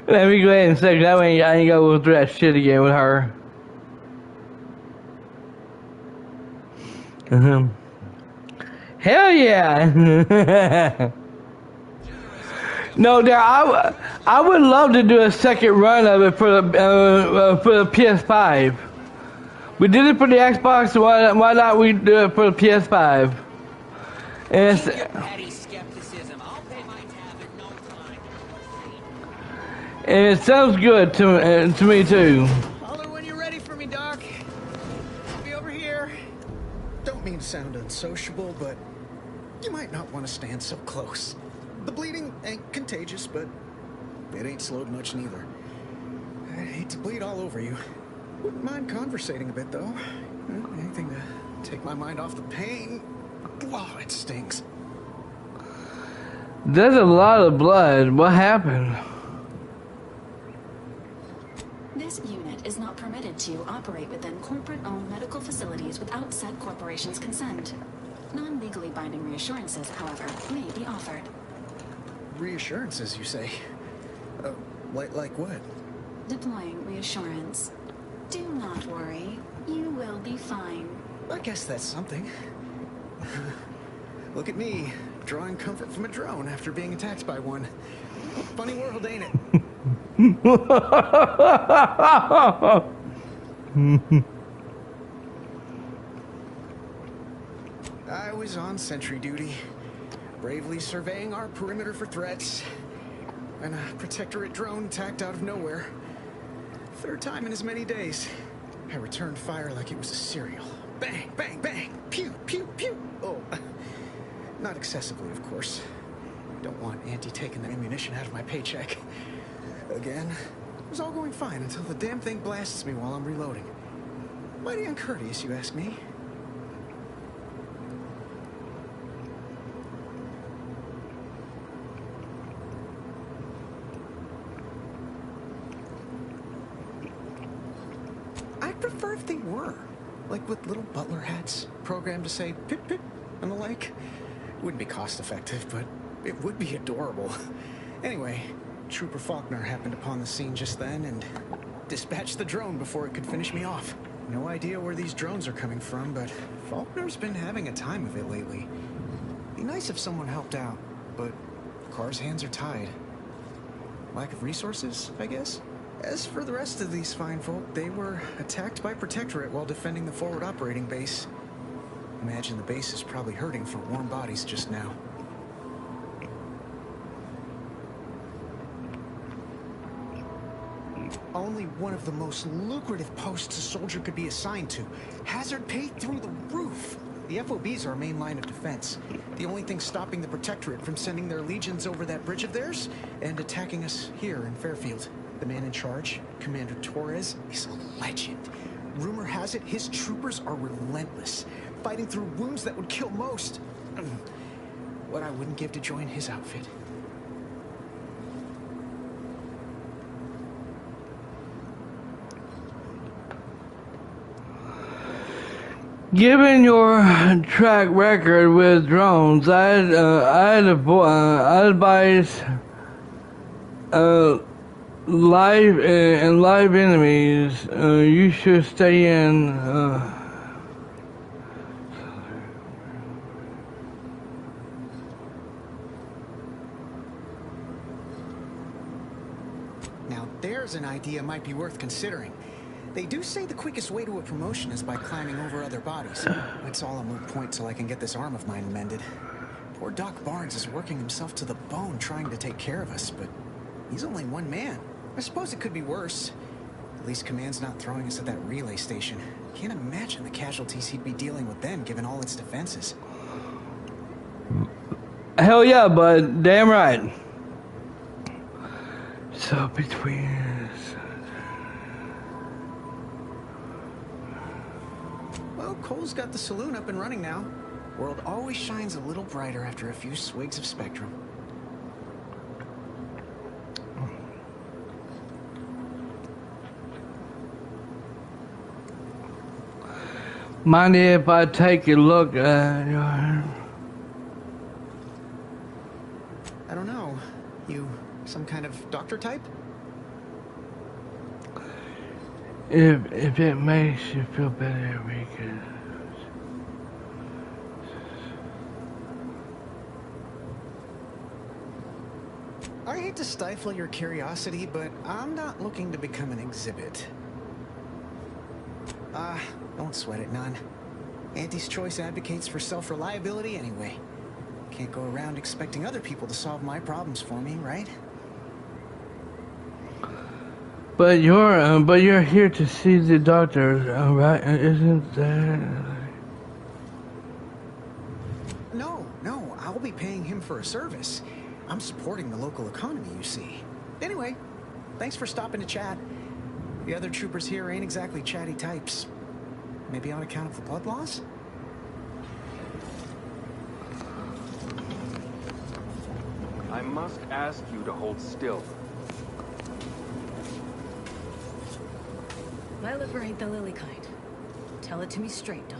Let me go ahead and say that way I ain't gotta go through that shit again with her. Hell yeah! No, there. I would love to do a second run of it for the PS5. We did it for the Xbox. So why not we do it for the PS5? And it sounds good to me too. Holler when you're ready for me, Doc. I'll be over here. Don't mean to sound unsociable, but you might not want to stand so close. The bleeding ain't contagious, but it ain't slowed much neither. I hate to bleed all over you. Wouldn't mind conversating a bit, though. Anything to take my mind off the pain. Oh, it stings. There's a lot of blood. What happened? This unit is not permitted to operate within corporate-owned medical facilities without said corporation's consent. Non-legally binding reassurances, however, may be offered. Reassurances, you say? Like what? Deploying reassurance. Do not worry. You will be fine. I guess that's something. Look at me, drawing comfort from a drone after being attacked by one. Funny world, ain't it? I was on sentry duty, bravely surveying our perimeter for threats, and a protectorate drone attacked out of nowhere. Third time in as many days. I returned fire like it was a cereal. Bang, bang, bang, pew, pew, pew. Oh, not excessively, of course. Don't want Auntie taking the ammunition out of my paycheck. Again, it was all going fine until the damn thing blasts me while I'm reloading. Mighty uncourteous, you ask me. I'd prefer if they were. Like with little butler hats, programmed to say pip pip and the like. Wouldn't be cost effective, but it would be adorable. Anyway, Trooper Faulkner happened upon the scene just then and dispatched the drone before it could finish me off. No idea where these drones are coming from, but Faulkner's been having a time of it lately. Be nice if someone helped out, but Carr's hands are tied. Lack of resources, I guess? As for the rest of these fine folk, they were attacked by Protectorate while defending the forward operating base. Imagine the base is probably hurting for warm bodies just now. Only one of the most lucrative posts a soldier could be assigned to. Hazard pay through the roof. The FOBs are our main line of defense. The only thing stopping the Protectorate from sending their legions over that bridge of theirs and attacking us here in Fairfield. The man in charge, Commander Torres, is a legend. Rumor has it his troopers are relentless, fighting through wounds that would kill most. What I wouldn't give to join his outfit. Given your track record with drones, I'd advise live enemies. You should stay in. Now there's an idea might be worth considering. They do say the quickest way to a promotion is by climbing over other bodies. It's all a moot point till I can get this arm of mine mended. Poor Doc Barnes is working himself to the bone trying to take care of us, but he's only one man. I suppose it could be worse. At least Command's not throwing us at that relay station. Can't imagine the casualties he'd be dealing with then, given all its defenses. Hell yeah, bud. Damn right. So between... Well, Cole's got the saloon up and running now. World always shines a little brighter after a few swigs of Spectrum. Mind if I take a look at your... I don't know. You some kind of doctor type? If it makes you feel better, we could... I hate to stifle your curiosity, but I'm not looking to become an exhibit. Don't sweat it none. Auntie's Choice advocates for self-reliability anyway. Can't go around expecting other people to solve my problems for me, right? But you're here to see the doctor, right? Isn't that... No, I'll be paying him for a service. I'm supporting the local economy, you see. Anyway, thanks for stopping to chat. The other troopers here ain't exactly chatty types. Maybe on account of the blood loss? I must ask you to hold still. My liver ain't the lily kind. Tell it to me straight, Doc.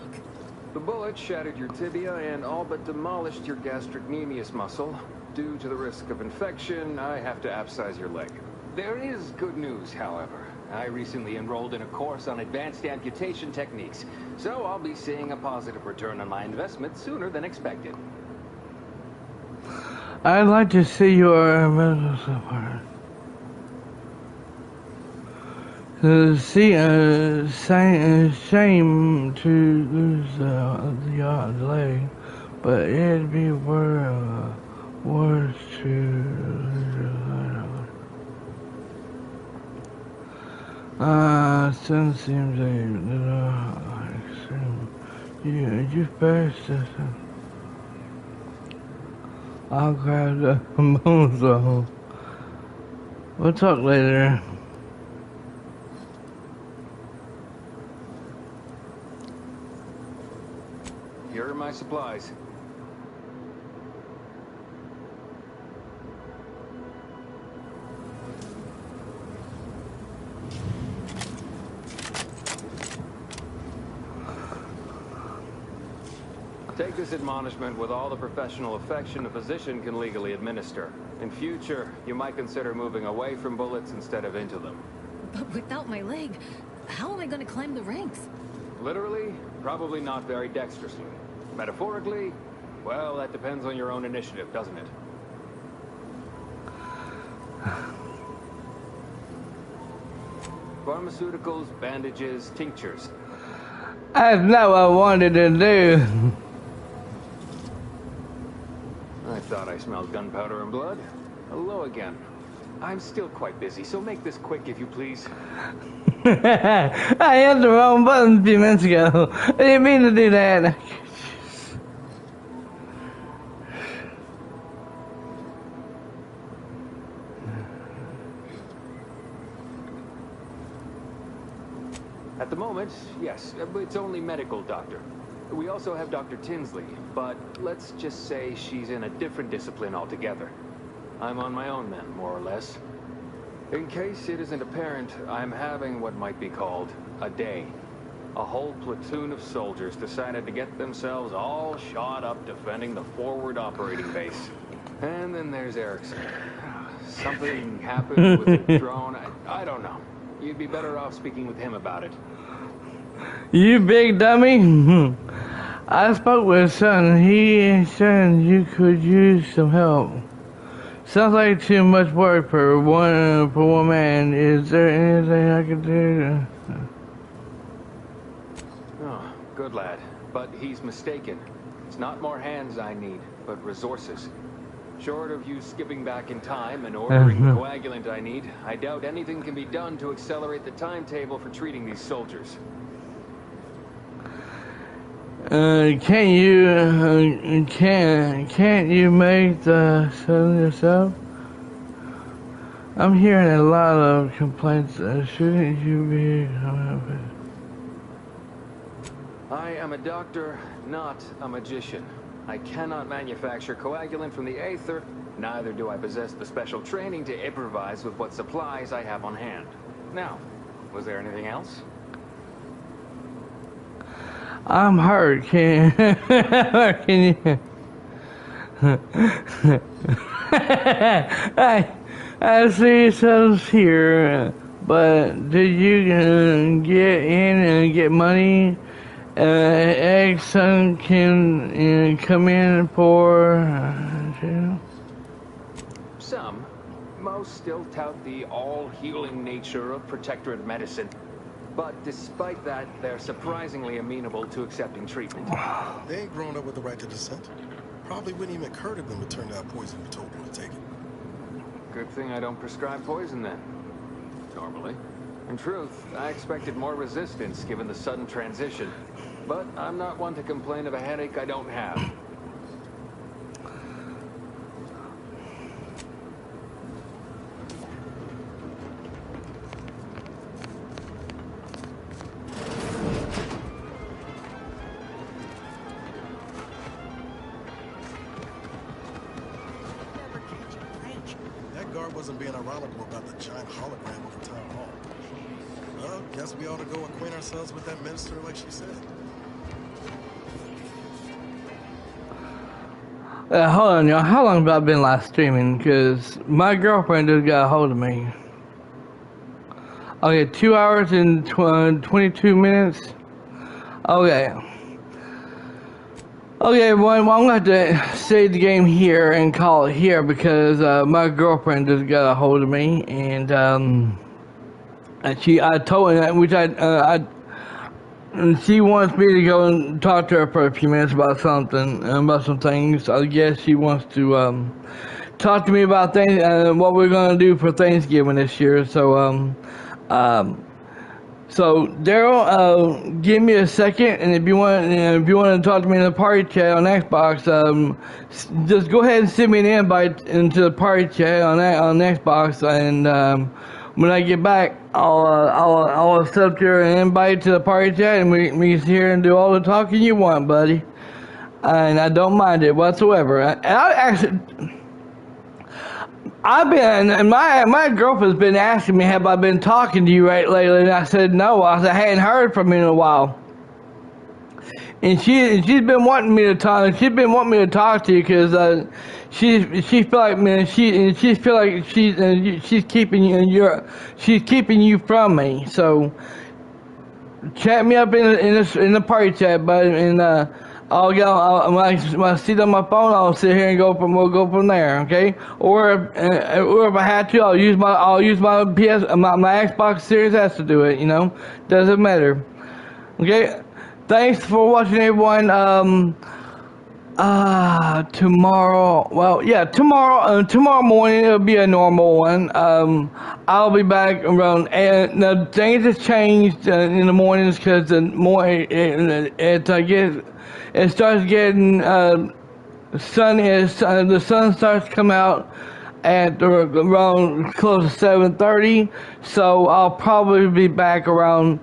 The bullet shattered your tibia and all but demolished your gastrocnemius muscle. Due to the risk of infection, I have to abscise your leg. There is good news, however. I recently enrolled in a course on advanced amputation techniques, so I'll be seeing a positive return on my investment sooner than expected. I'd like to see your medical support. Shame to lose the leg, but it'd be worse to Sun seems a little extreme. You best I'll grab the mozo. We'll talk later. Here are my supplies. Take this admonishment with all the professional affection a physician can legally administer. In future, you might consider moving away from bullets instead of into them. But without my leg, how am I going to climb the ranks? Literally, probably not very dexterously. Metaphorically, well, that depends on your own initiative, doesn't it? Pharmaceuticals, bandages, tinctures. That's not what I wanted to do. I thought I smelled gunpowder and blood. Hello again. I'm still quite busy, so make this quick if you please. I hit the wrong button a few minutes ago. I didn't mean to do that. At the moment, yes, but it's only medical doctor. We also have Dr. Tinsley, but let's just say she's in a different discipline altogether. I'm on my own then, more or less. In case it isn't apparent, I'm having what might be called a day. A whole platoon of soldiers decided to get themselves all shot up defending the forward operating base. And then there's Erickson. Something happened with the drone. I don't know. You'd be better off speaking with him about it. You big dummy. I spoke with son. He said you could use some help. Sounds like too much work for one man. Is there anything I could do? Oh, good lad. But he's mistaken. It's not more hands I need, but resources. Short of you skipping back in time and ordering the coagulant I need, I doubt anything can be done to accelerate the timetable for treating these soldiers. Can't you make the sun yourself? I'm hearing a lot of complaints. Shouldn't you be? I am a doctor, not a magician. I cannot manufacture coagulant from the aether, neither do I possess the special training to improvise with what supplies I have on hand. Now, was there anything else? I'm hurt. Can you? I see cells here, but did you get in and get money? Erickson can come in for Some. Most still tout the all-healing nature of protectorate medicine. But despite that, they're surprisingly amenable to accepting treatment. They ain't grown up with the right to dissent. Probably wouldn't even occur to them to turn down poison we told them to take it. Good thing I don't prescribe poison then. Normally. In truth, I expected more resistance given the sudden transition. But I'm not one to complain of a headache I don't have. That guard wasn't being ironical about the giant hologram over town hall. Well, guess we ought to go acquaint ourselves with that minister like she said. Hold on, y'all. How long have I been live streaming? Because my girlfriend just got a hold of me. Okay, 2 hours and 22 minutes. Okay. Okay, everyone. Well, I'm going to have to save the game here and call it here because my girlfriend just got a hold of me. And I told her, which and she wants me to go and talk to her for a few minutes about something, about some things. I guess she wants to talk to me about things, what we're gonna do for Thanksgiving this year. So So Daryl, give me a second, and if you want to talk to me in the party chat on Xbox, just go ahead and send me an invite into the party chat on Xbox, and when I get back, I'll accept your invite to the party chat, and we can sit here and do all the talking you want, buddy. And I don't mind it whatsoever. I've been, and my girlfriend's been asking me, have I been talking to you right lately? And I said no. I hadn't heard from you in a while. And she's been wanting me to talk. She's been wanting me to talk to you because she feel like, man, she feel like she's keeping you from me. So chat me up in the party chat, bud, and when I see it on my phone, I'll sit here and we'll go from there, okay? Or if I had to, I'll use my my Xbox Series S to do it. You know, doesn't matter. Okay, thanks for watching, everyone. Tomorrow, well, yeah, tomorrow morning it'll be a normal one. I'll be back around, and the things have changed in the mornings because it starts getting the sun starts to come out at around close to 7:30. So I'll probably be back around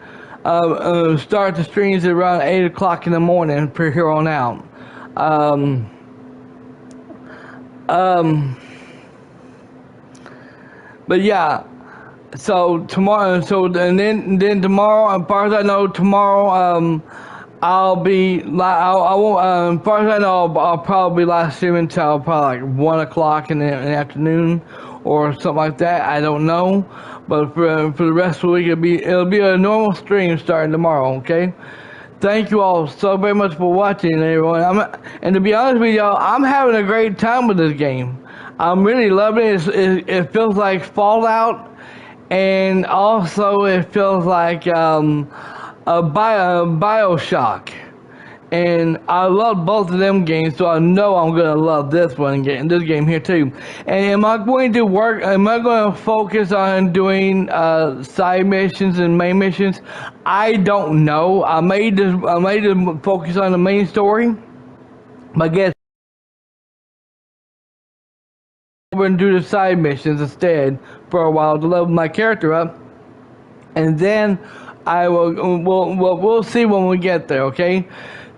start the streams at around 8 o'clock in the morning from here on out. But yeah, so tomorrow, and then tomorrow, as far as I know, tomorrow, I'll be as far as I know, I'll probably be live streaming until probably like 1 o'clock in the afternoon or something like that. I don't know, but for the rest of the week, it'll be a normal stream starting tomorrow. Okay. Thank you all so very much for watching, everyone. And to be honest with y'all, I'm having a great time with this game. I'm really loving it. It feels like Fallout, and also it feels like a Bioshock. And I love both of them games, so I know I'm gonna love this game here too. And am I going to focus on doing side missions and main missions? I don't know. I may just focus on the main story, but I guess over and do the side missions instead for a while to level my character up, and then we'll see when we get there. Okay.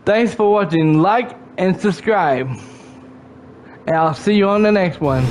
Thanks for watching. Like and subscribe. And I'll see you on the next one.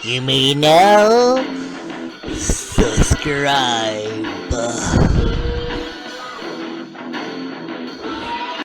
You may now subscribe.